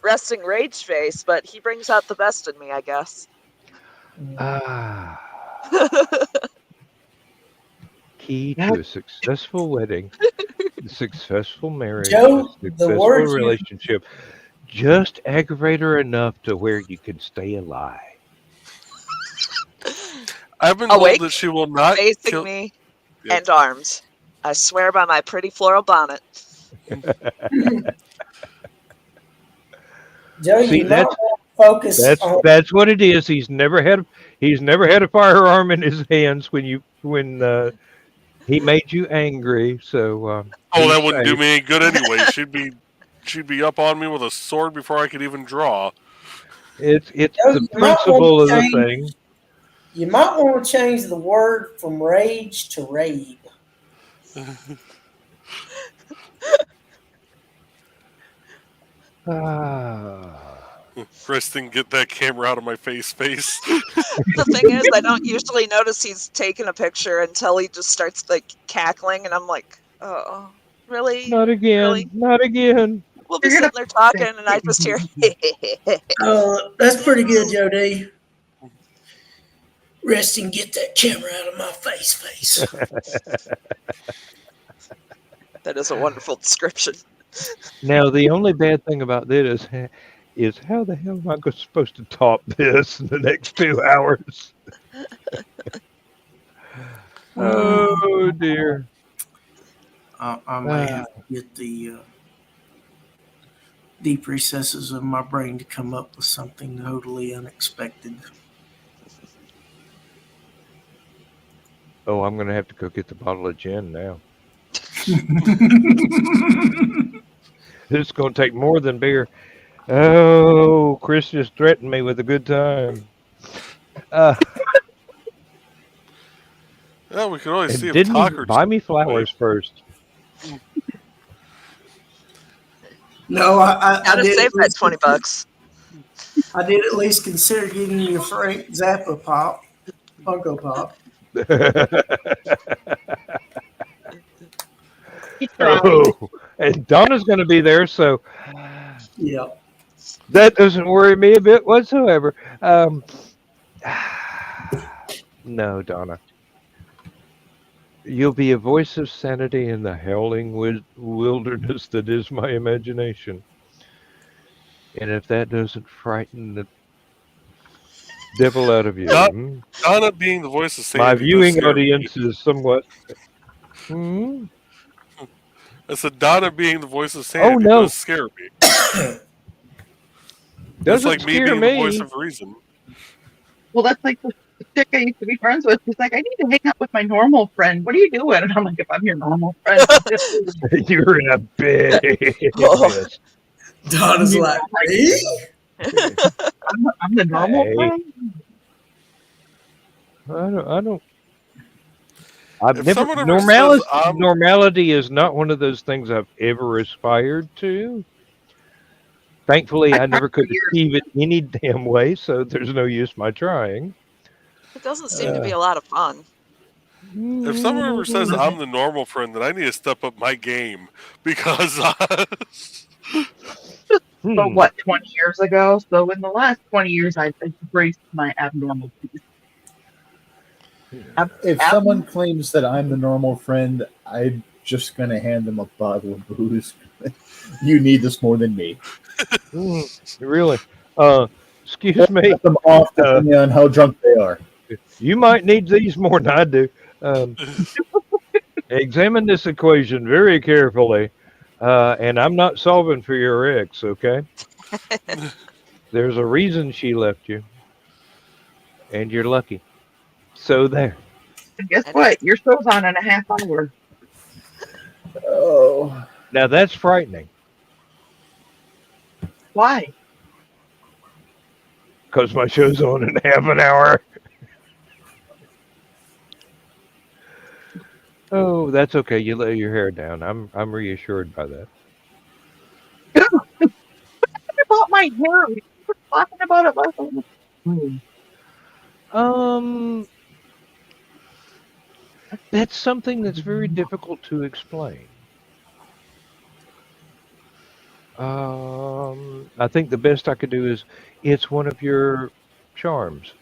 resting rage face, but he brings out the best in me, I guess. Ah. Key to a successful wedding, a successful marriage, Joe, a the successful words relationship. Just aggravate her enough to where you can stay alive. I've been told Awake, that she will not facing kill. me, Yep. and armed. I swear by my pretty floral bonnet. Joe, See, you might want to focus on. that's what it is. He's never had a firearm in his hands when he made you angry. So Oh, he's that wouldn't do safe. me any good anyway. She'd be up on me with a sword before I could even draw. It's Joe, the you might principle want of to the change. thing. You might want to change the word from rage to rave. Preston, get that camera out of my face. The thing is, I don't usually notice he's taking a picture until he just starts like cackling, and I'm like, oh, really? Not again. Really? Not again. We'll be You're sitting gonna- there talking, and I just hear, Oh, that's pretty good, Joe D. Rest and get that camera out of my face. That is a wonderful description. Now the only bad thing about this is how the hell am I supposed to top this in the next 2 hours? Oh dear. I may have to get the deep recesses of my brain to come up with something totally unexpected. Oh, I'm gonna have to go get the bottle of gin now. This is gonna take more than beer. Oh, Chris just threatened me with a good time. Yeah, we could always And see if didn't he Talker's buy me flowers first? No, I Gotta did. save At that least, $20. I did at least consider getting you a Frank Zappa pop, Funko Pop. He tried. Oh, and Donna's going to be there, so Yeah. that doesn't worry me a bit whatsoever. No, Donna. You'll be a voice of sanity in the howling wilderness that is my imagination. And if that doesn't frighten the devil out of you, Not- Donna being the voice of my sanity does viewing scare me. audience is somewhat. Hmm? I said Donna being the voice of sanity no. does scare me. It's Doesn't like me scare being me. the voice of reason. Well, that's like the chick I used to be friends with. She's like, I need to hang out with my normal friend. What are you doing? And I'm like, if I'm your normal friend, You're in a big Oh. mess. Donna's You like, know, me? I'm the normal Hey. friend. I don't. I've If never someone ever says I'm normality is not one of those things I've ever aspired to. Thankfully, I tried never for could years. achieve it any damn way, so there's no use my trying. It doesn't seem to be a lot of fun. if someone ever says I'm the normal friend, then I need to step up my game because So what, 20 years ago? So in the last 20 years, I've embraced my abnormal piece. If someone claims that I'm the normal friend, I'm just gonna hand them a bottle of booze. You need this more than me. Really? Excuse me. Cut them off depending on how drunk they are. You might need these more than I do. Examine this equation very carefully, and I'm not solving for your ex, okay? There's a reason she left you, and you're lucky. So there. And guess what? Your show's on in a half hour. Oh, Now that's frightening, Why? because my show's on in half an hour. Oh, that's okay. You lay your hair down. I'm reassured by that. What about my hair? We were talking about it last time. That's something that's very difficult to explain. I think the best I could do is it's one of your charms.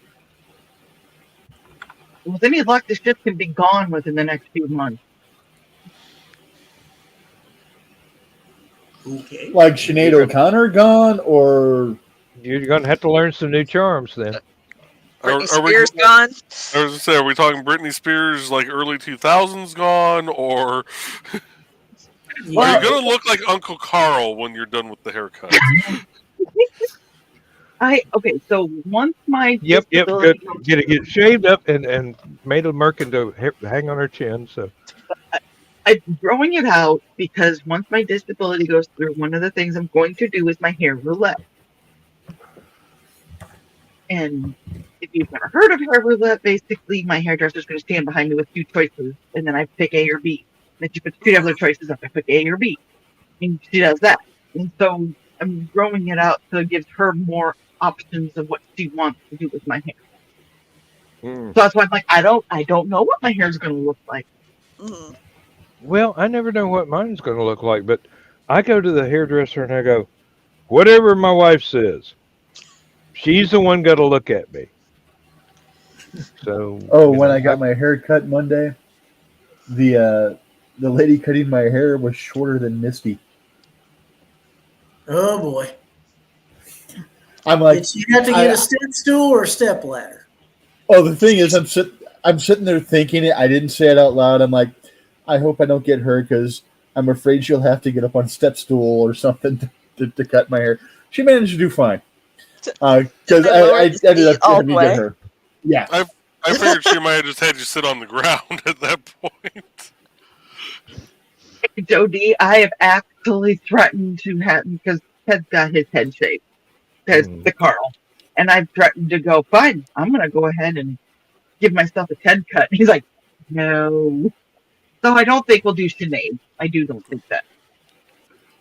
With any luck, this ship can be gone within the next few months. Okay. like Sinead O'Connor gone, or You're going to have to learn some new charms then. Britney Are we- Spears gone. I was gonna say, are we talking Britney Spears like early 2000s gone, or are you gonna look like Uncle Carl when you're done with the haircut? Okay, so once my Yep. disability goes Get it shaved up and made a merkin to hang on her chin. So I'm growing it out because once my disability goes through, one of the things I'm going to do is my hair roulette. And if you've never heard of hair roulette, basically my hairdresser's going to stand behind me with two choices, and then I pick A or B. Then she puts two other choices up. I pick A or B, and she does that. And so I'm growing it out so it gives her more options of what she wants to do with my hair. So that's why I'm like, I don't know what my hair is going to look like. Mm. well, I never know what mine's going to look like, but I go to the hairdresser and I go, whatever my wife says. She's the one got to look at me. So. when I got my hair cut Monday, the lady cutting my hair was shorter than Misty. Oh boy. I'm like, Did you have to get a step stool or a step ladder? oh, the thing is, I'm sitting there thinking it. I didn't say it out loud. I'm like, I hope I don't get hurt because I'm afraid she'll have to get up on a step stool or something to cut my hair. She managed to do fine. Because I ended up having to get her. Yeah. I figured she might have just had you sit on the ground at that point. Joe D, I have actually threatened to have, because Ted's got his head shaved. Ted's the Carl. And I've threatened to go, fine, I'm going to go ahead and give myself a Ted cut. And he's like, no. So I don't think we'll do Sinead. I don't think that.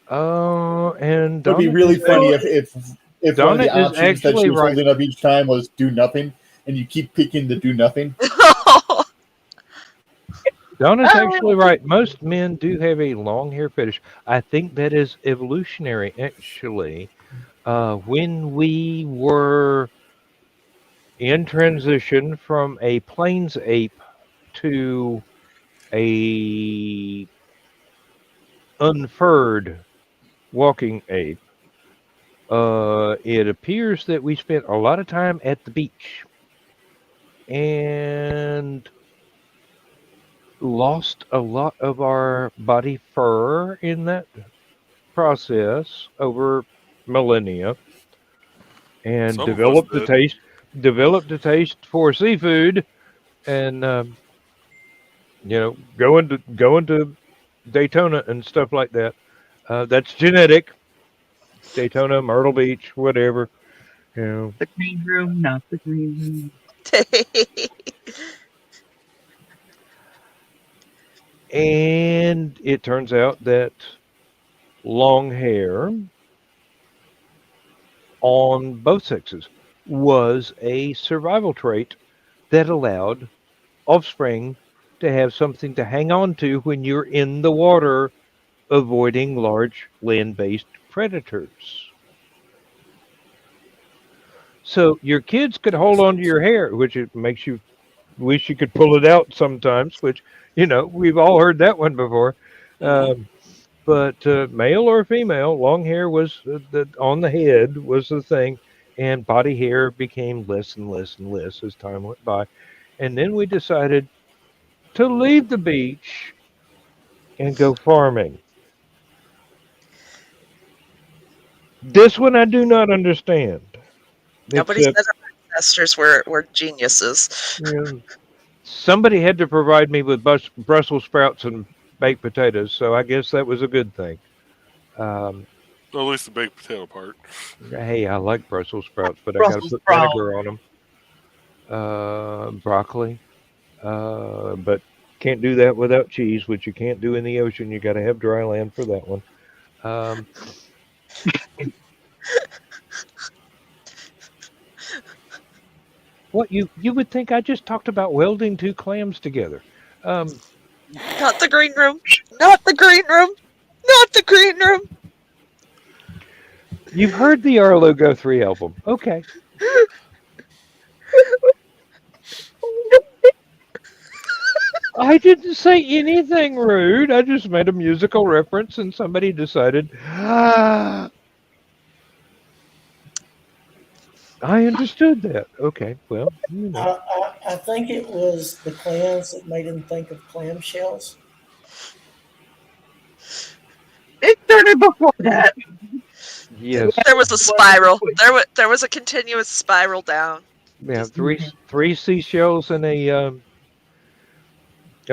Oh, and It would be Donna really is funny if one of Donna the is options that she actually was right. holding up each time was do nothing, and you keep picking the do nothing. Donna's actually Oh, right. Most men do have a long hair fetish. I think that is evolutionary, actually. When we were in transition from a plains ape to a unfurred walking ape, it appears that we spent a lot of time at the beach and lost a lot of our body fur in that process over millennia and Some of us did. developed a taste for seafood and going to Daytona and stuff like that. That's genetic. Daytona, Myrtle Beach, whatever. You know, the green room, not the green room. and it turns out that long hair on both sexes was a survival trait that allowed offspring to have something to hang on to when you're in the water avoiding large land-based predators. So your kids could hold on to your hair, which it makes you wish you could pull it out sometimes, which, we've all heard that one before. Um, but male or female, long hair was on the head was the thing, and body hair became less and less and less as time went by. And then we decided to leave the beach and go farming. This one I do not understand, Nobody except said our ancestors were geniuses. you know, somebody had to provide me with Brussels sprouts and baked potatoes, so I guess that was a good thing. Um, Well, at least the baked potato part. hey, I like Brussels sprouts, but I got to Brussels put sprout. vinegar on them. Broccoli, but can't do that without cheese, which you can't do in the ocean. You got to have dry land for that one. Um, what you would think I just talked about welding two clams together. Um, Not the green room. Not the green room. Not the green room. you've heard the Arlo Guthrie album, okay? I didn't say anything rude. I just made a musical reference, and somebody decided, I understood that. Okay, well, I think it was the clams that made him think of clamshells. It started before that. yes, There was a spiral. There was a continuous spiral down. yeah, three seashells and a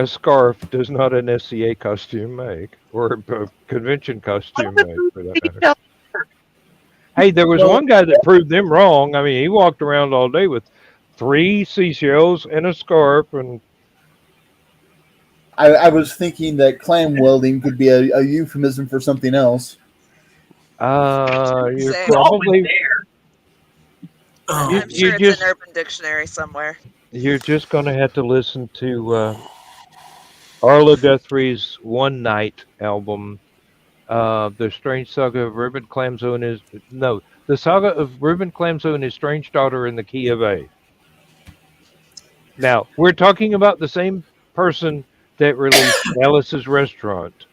scarf does not an SCA costume make, or a convention costume make, for that matter. Hey, there was Well, one guy that proved them wrong. I mean, he walked around all day with three seashells and a scarf, and I was thinking that clam welding could be a euphemism for something else. you're Same. probably There. oh, you, I'm you sure it's just in Urban Dictionary somewhere. you're just going to have to listen to Arlo Guthrie's One Night album. The Strange Saga of Reuben Clamzo and his no, the saga of Reuben Clamzo and his strange daughter in the Key of A. Now we're talking about the same person that released Alice's Restaurant.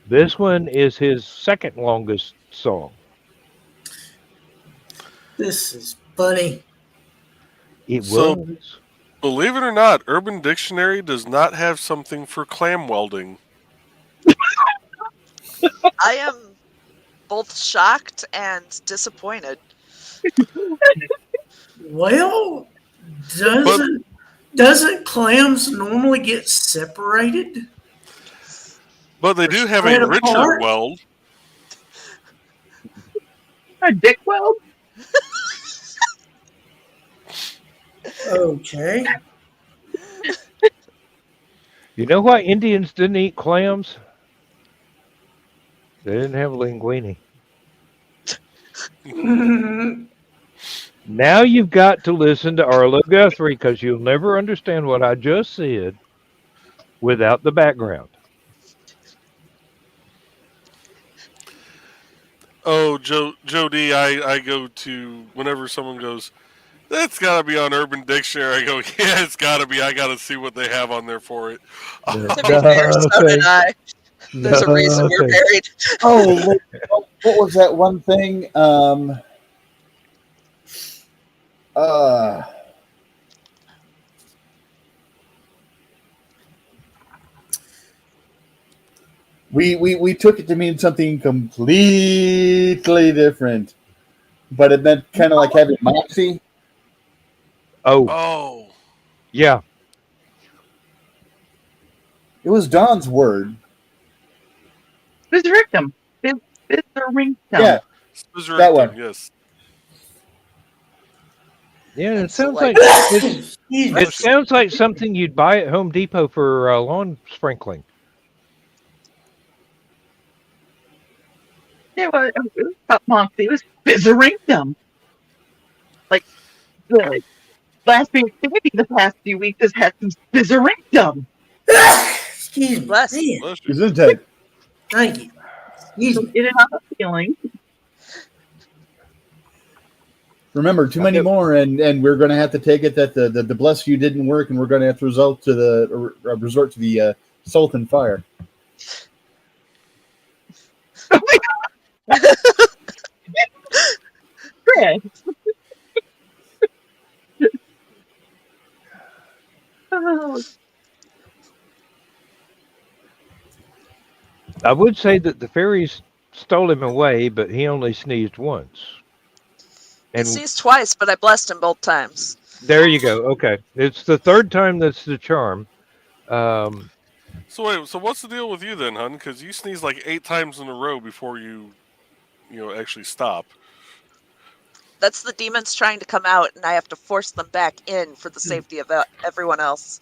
This one is his second longest song. this is funny. It So, was. believe it or not, Urban Dictionary does not have something for clam welding. I am both shocked and disappointed. Well, But doesn't clams normally get separated? they Or do have a spread Richard apart? weld. A dick weld? Okay. You know why Indians didn't eat clams? They didn't have linguine. Now you've got to listen to Arlo Guthrie because you'll never understand what I just said. without the background. Oh, Joe D, I go to whenever someone goes, that's got to be on Urban Dictionary. I go, yeah, it's got to be. I got to see what they have on there for it. To be fair, so did I. There's a reason we're Nothing. married. Oh, what was that one thing? Uh, we took it to mean something completely different, but it meant kind of like having moxie. Oh, Oh, yeah. It was Don's word. Bizarictum. Bizarictum. Yeah, Scissor that one. Yes. Yeah, it That's the sounds like- like Excuse me. it sounds like something you'd buy at Home Depot for lawn sprinkling. Yeah, well, it was about Moxie. It was Bizarictum. Like, the last being baby the past few weeks has had some Bizarictum. Excuse me. Bless. Man, Bless you. Gesundheit. thank you. Excuse So me. in and out of feeling. Remember, too many more, and we're going to have to take it that the bless you didn't work, and we're going to have to resort to the salt and fire. Chris. Oh, I would say that the fairies stole him away, but he only sneezed once. He And sneezed twice, but I blessed him both times. there you go. Okay, it's the third time that's the charm. Um, So wait, so what's the deal with you then, hun? Because you sneeze like 8 times in a row before you actually stop. That's the demons trying to come out, and I have to force them back in for the safety of everyone else.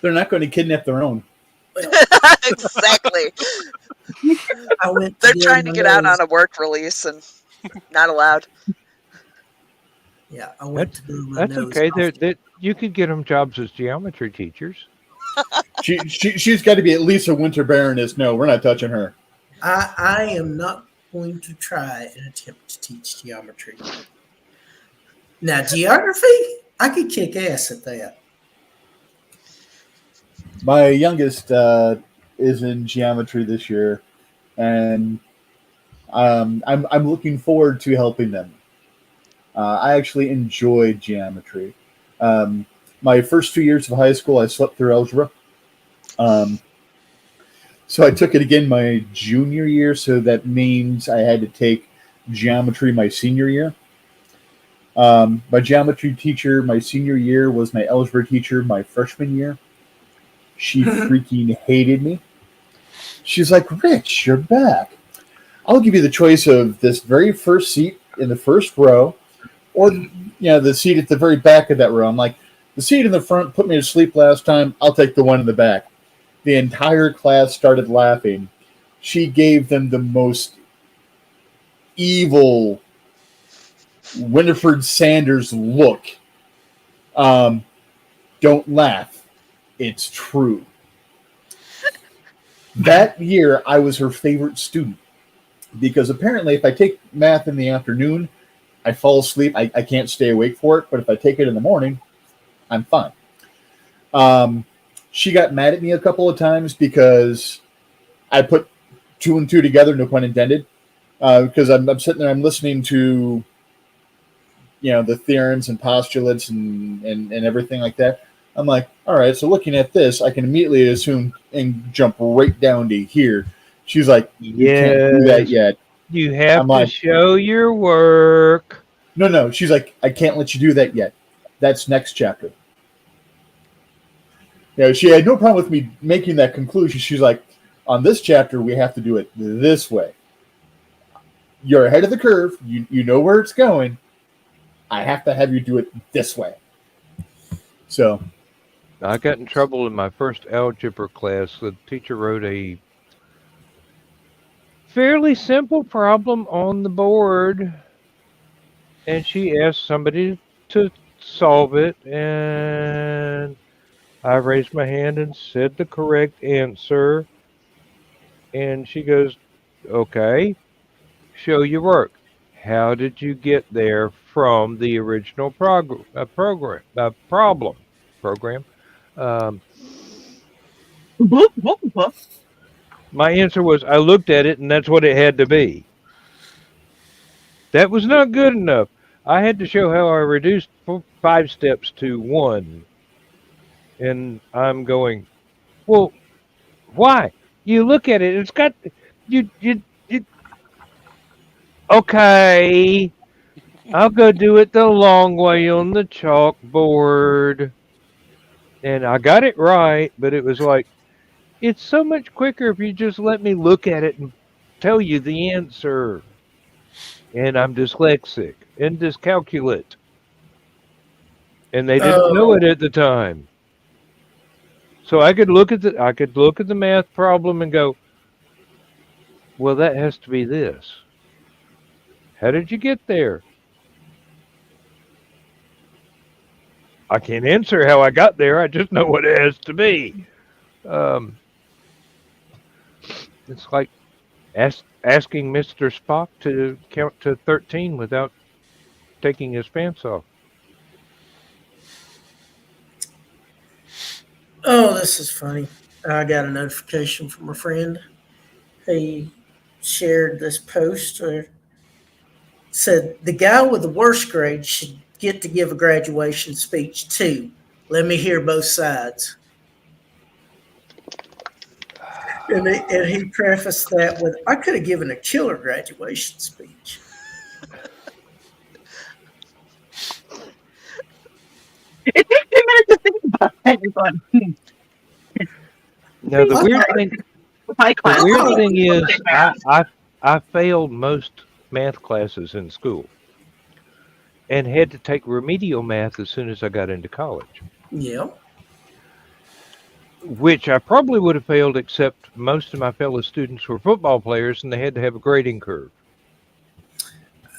They're not going to kidnap their own. Exactly. I went They're blow trying to my get out nose. on a work release and not allowed. Yeah, I went to blow my that's nose. okay. off. You could get them jobs as geometry teachers. She's got to be at least a winter baroness. No, we're not touching her. I am not going to try and attempt to teach geometry. Now, geography, I could kick ass at that. My youngest is in geometry this year, and I'm looking forward to helping them. I actually enjoy geometry. My first 2 years of high school, I slept through algebra. So I took it again my junior year, so that means I had to take geometry my senior year. My geometry teacher my senior year was my algebra teacher my freshman year. She freaking hated me. She's like, Rich, you're back. I'll give you the choice of this very first seat in the first row or the seat at the very back of that row. I'm like, the seat in the front put me to sleep last time. I'll take the one in the back. The entire class started laughing. She gave them the most evil Winifred Sanders look. Don't laugh. It's true. That year, I was her favorite student because apparently if I take math in the afternoon, I fall asleep. I can't stay awake for it. But if I take it in the morning, I'm fine. She got mad at me a couple of times because I put 2 and 2 together, no pun intended, because I'm sitting there, I'm listening to, the theorems and postulates and everything like that. I'm like, all right, so looking at this, I can immediately assume and jump right down to here. She's like, you can't do that yet. You have I'm to like, show your work. No. She's like, I can't let you do that yet. That's next chapter. She had no problem with me making that conclusion. She's like, on this chapter, we have to do it this way. You're ahead of the curve. You know where it's going. I have to have you do it this way. So I got in trouble in my first algebra class. The teacher wrote a fairly simple problem on the board, and she asked somebody to solve it, and I raised my hand and said the correct answer. And she goes, okay, show your work. How did you get there from the original program? Um, my answer was I looked at it and that's what it had to be. That was not good enough. I had to show how I reduced 5 steps to one. And I'm going, well, why? You look at it, it's got, you okay. I'll go do it the long way on the chalkboard. And I got it right, but it was like, it's so much quicker if you just let me look at it and tell you the answer. And I'm dyslexic and dyscalculate. And they didn't know it at the time. So I could look at the math problem and go, well, that has to be this. How did you get there? I can't answer how I got there. I just know what it has to be. Um, it's like asking Mr. Spock to count to 13 without taking his pants off. Oh, this is funny. I got a notification from a friend. He shared this post or said the guy with the worst grade should get to give a graduation speech too. Let me hear both sides. And he prefaced that with, I could have given a killer graduation speech. It takes 2 minutes to think about everyone. Now the weird thing, My class. the weird thing is, I failed most math classes in school, and had to take remedial math as soon as I got into college. Yeah. Which I probably would have failed, except most of my fellow students were football players, and they had to have a grading curve.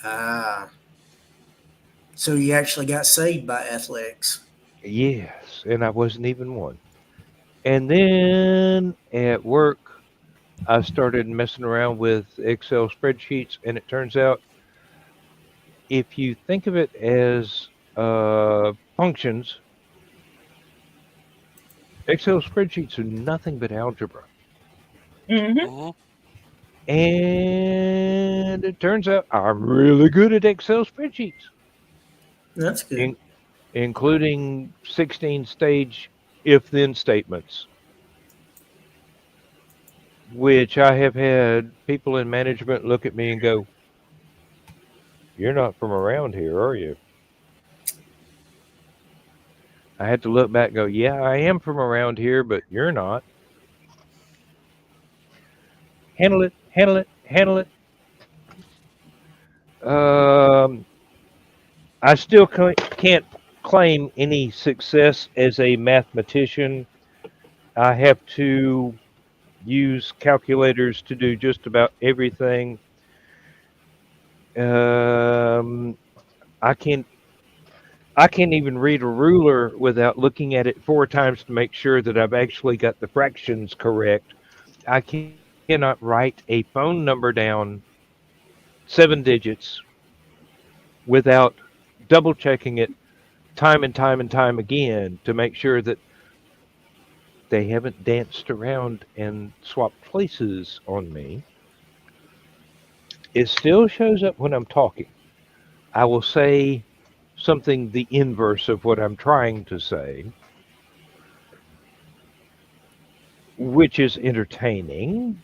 Ah. So you actually got saved by athletics. Yes, and I wasn't even one. And then at work, I started messing around with Excel spreadsheets, and it turns out if you think of it as functions, Excel spreadsheets are nothing but algebra. Mm-hmm. And it turns out I'm really good at Excel spreadsheets, That's good. including 16 stage if then statements, which I have had people in management look at me and go, you're not from around here, are you? I had to look back and go, yeah, I am from around here, but you're not. Handle it, handle it, handle it. I still can't claim any success as a mathematician. I have to use calculators to do just about everything. Um, I can I can't even read a ruler without looking at it 4 times to make sure that I've actually got the fractions correct. I cannot write a phone number down 7 digits without double checking it time and time and time again to make sure that they haven't danced around and swapped places on me. It still shows up when I'm talking. I will say something the inverse of what I'm trying to say, which is entertaining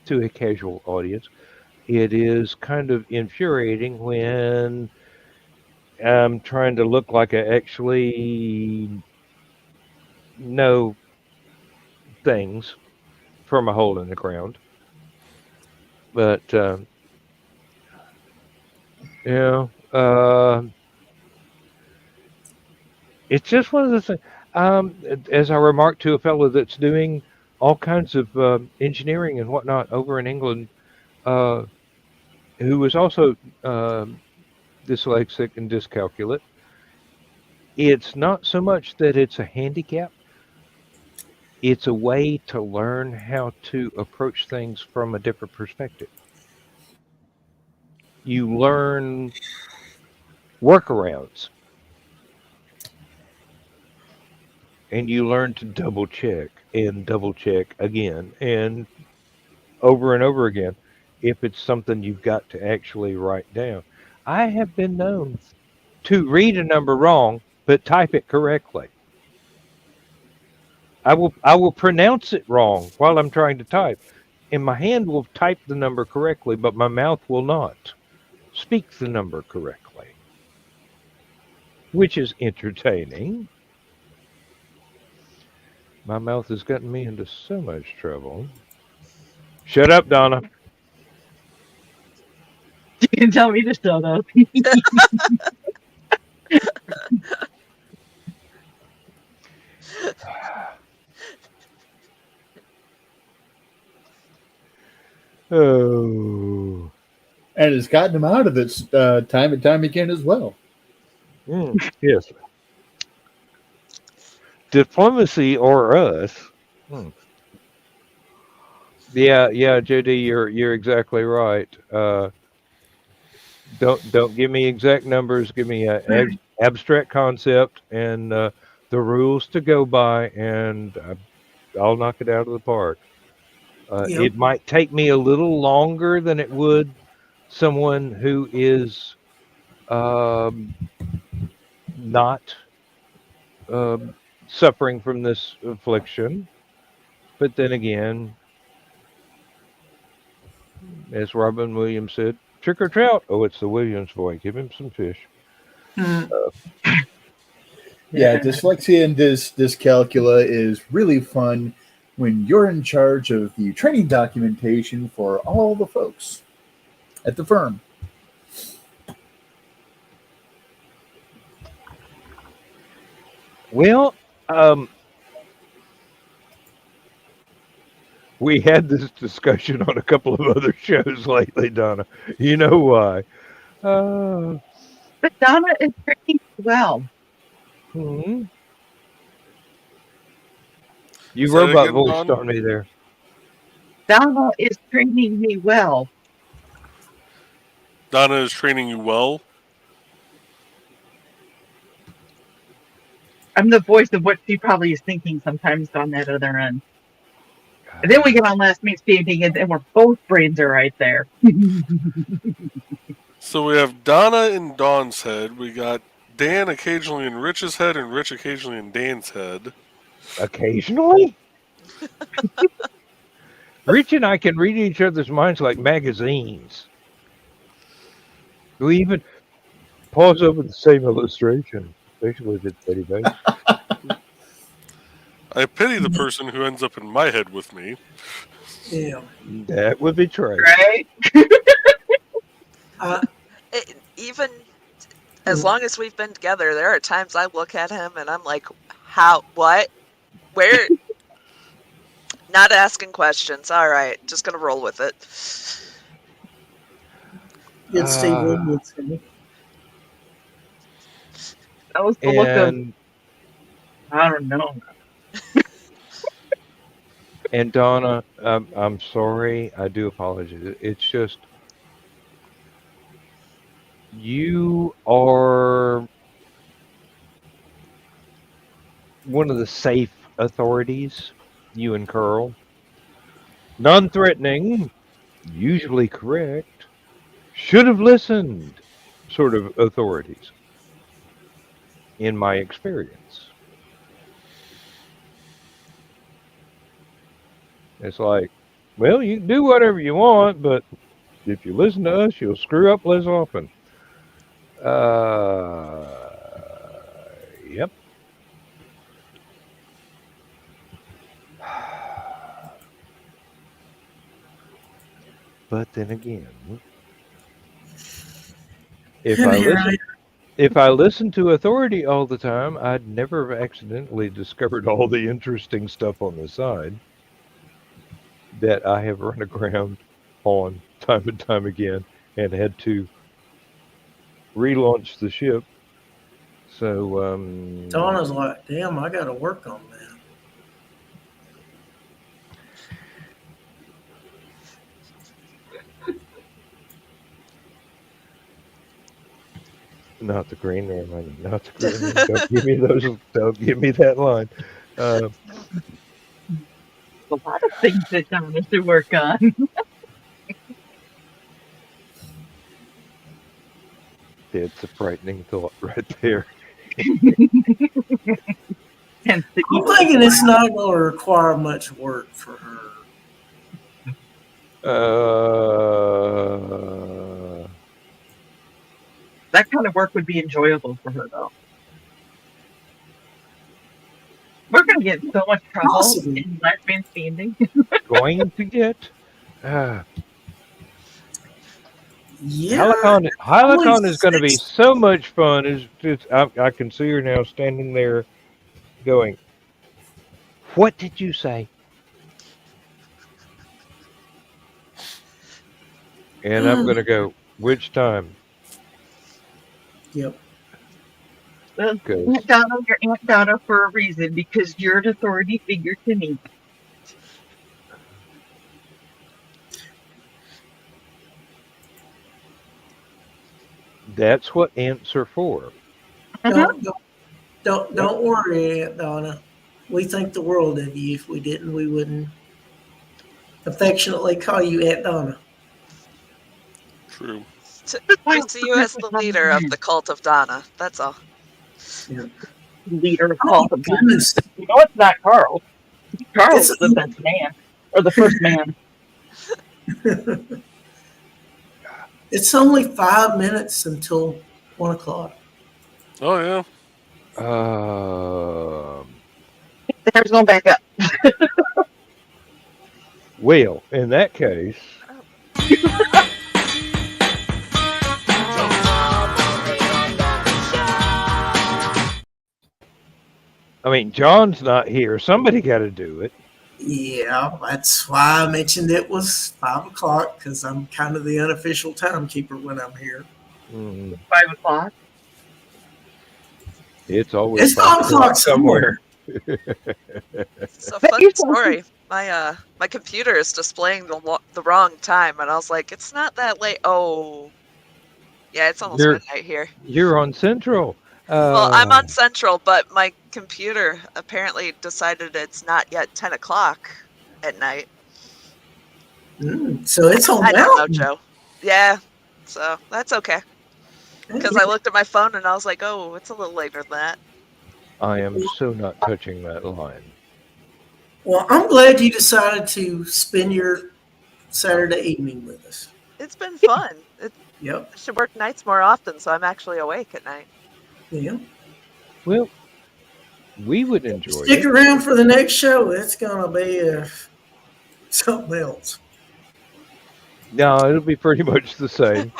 to a casual audience. It is kind of infuriating when I'm trying to look like I actually know things from a hole in the ground. But, you know, it's just one of the things. As I remarked to a fellow that's doing all kinds of engineering and whatnot over in England, uh, who was also dyslexic and dyscalculate, it's not so much that it's a handicap, It's a way to learn how to approach things from a different perspective. You learn workarounds, and you learn to double check again and over again if it's something you've got to actually write down. I have been known to read a number wrong but type it correctly. I will pronounce it wrong while I'm trying to type, and my hand will type the number correctly, but my mouth will not speak the number correctly, which is entertaining. My mouth has gotten me into so much trouble. Shut up, Donna. You can tell me to shut up. Oh. And it's gotten him out of it time and time again as well. Yes. Diplomacy or us. Hmm. Yeah, Judy, you're exactly right. Don't give me exact numbers. Give me a abstract concept and the rules to go by, and I'll knock it out of the park. Yep. It might take me a little longer than it would someone who is um, not um, suffering from this affliction. But then again, as Robin Williams said, trick or trout. Oh, it's the Williams boy. Give him some fish. Hmm. Yeah, dyslexia and dyscalculia is really fun when you're in charge of the training documentation for all the folks at the firm. Well, we had this discussion on a couple of other shows lately, Donna. You know why? Uh, But Donna is training well. hmm. You Say it robot again, voiced Don. on me there. Donna is training me well. Donna is training you well. I'm the voice of what she probably is thinking sometimes on that other end. And then we get on last week's meeting, and we're both brains are right there. So we have Donna in Dawn's head. We got Dan occasionally in Rich's head and Rich occasionally in Dan's head. Occasionally? Rich and I can read each other's minds like magazines. We even pause over the same illustration, especially if it's Betty Bates. I pity the person who ends up in my head with me. Yeah. That would be true. Right? Even as long as we've been together, there are times I look at him and I'm like, how, what, where? Not asking questions. All right, just gonna roll with it. Get Steve Woodward for me. That was the look of, And I don't know. and Donna, I'm sorry. I do apologize. It's just you are one of the safe authorities. You and Curl, non-threatening, usually correct, should have listened, sort of authorities. In my experience, it's like, well, you can do whatever you want, but if you listen to us, you'll screw up less often. Yep. But then again, if And I here listen, if I listened to authority all the time, I'd never have accidentally discovered all the interesting stuff on the side that I have run aground on time and time again and had to relaunch the ship. So, Donna's like, damn, I got to work on that. Not the green one. Not the green one. Don't give me those. Don't give me that line. Uh, A lot of things that Donna has to work on. it's a frightening thought right there. Hence the I'm thinking it's not going to require much work for her. that kind of work would be enjoyable for her, though. We're going to get in so much trouble Possibly. in Last Man Standing. Going to get. Yeah. HallowCon is going to be so much fun. I can see her now standing there going, "What did you say?" And I'm going to go, "Which time?" Yep. Well, Goes, Aunt Donna, you're Aunt Donna for a reason, because you're an authority figure to me. that's what ants are for. Don't worry, Aunt Donna. We think the world of you. If we didn't, we wouldn't affectionately call you Aunt Donna. True. We see you as the leader of the cult of Donna. That's all. Leader of Oh, Cult of Donna. goodness. You know, it's not Carl. Carl's It's- the best man, or the first man. It's only 5 minutes until 1 o'clock. Oh yeah. The hair's going back up. Well, in that case, I mean, John's not here. Somebody got to do it. Yeah, that's why I mentioned it was 5 o'clock, because I'm kind of the unofficial timekeeper when I'm here. 5 o'clock. It's always It's 5 o'clock somewhere. So fun story. My computer is displaying the wrong time, and I was like, "It's not that late." Oh, yeah, it's almost midnight here. You're on Central. Well, I'm on Central, but my computer apparently decided it's not yet 10 o'clock at night. So it's on I don't know, Mountain. Joe. Yeah, so that's okay. Because I looked at my phone and I was like, "Oh, it's a little later than that." I am so not touching that line. Well, I'm glad you decided to spend your Saturday evening with us. It's been fun. Yep. I should work nights more often, so I'm actually awake at night. Yeah. Well, we would enjoy Stick it. around for the next show. It's gonna be something else. No, it'll be pretty much the same.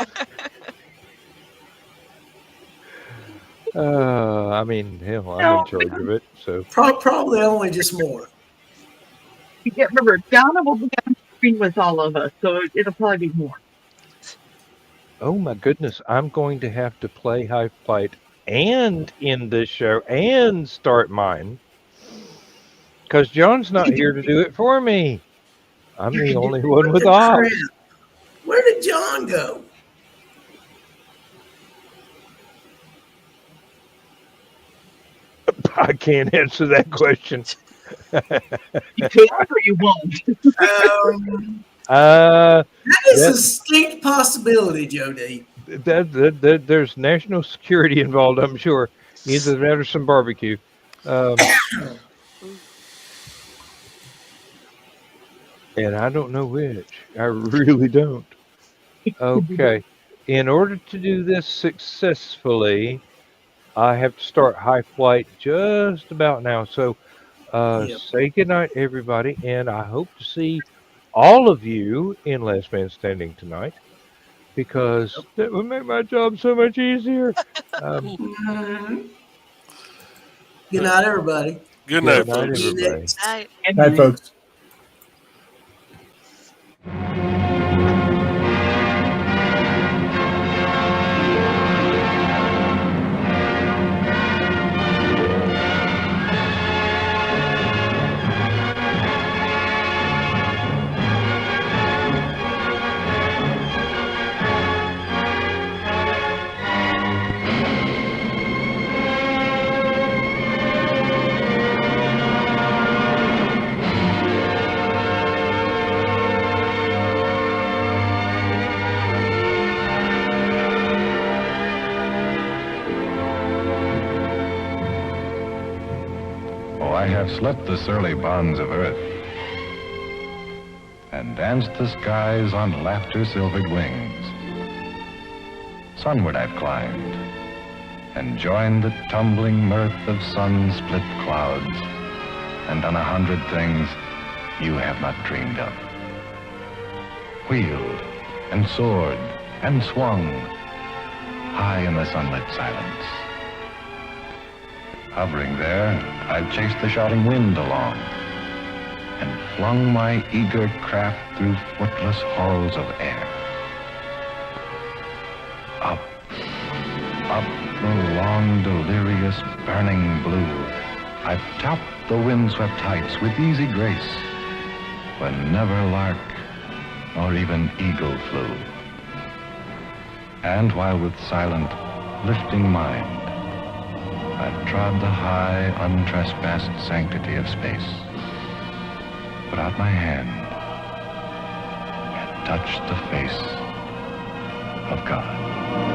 I mean, hell, I'm in charge of it, so. Probably only just more. Yeah, remember, Donna will be on screen with all of us, so it'll probably be more. Oh my goodness, I'm going to have to play High Flight and end this show and start mine. Because John's not here to do it for me. I'm the only one with off. Where did John go? I can't answer that question. You can or you won't. That is a distinct possibility, Joe D. There's national security involved, I'm sure. Either that or some barbecue. And I don't know which. I really don't. Okay. In order to do this successfully, I have to start High Flight just about now. So say goodnight, everybody. And I hope to see all of you in Last Man Standing tonight, because that would make my job so much easier. Good night, everybody. Good night, Good night, folks. everybody. Night. Night, folks. I have slept the surly bonds of earth and danced the skies on laughter-silvered wings. Sunward I've climbed and joined the tumbling mirth of sun-split clouds and done 100 things you have not dreamed of. Wheeled and soared and swung high in the sunlit silence. Hovering there, I've chased the shouting wind along and flung my eager craft through footless halls of air. Up, up the long, delirious, burning blue, I've topped the windswept heights with easy grace, when never lark nor even eagle flew. And while with silent, lifting mind, I've trod the high, untrespassed sanctity of space, put out my hand and touched the face of God.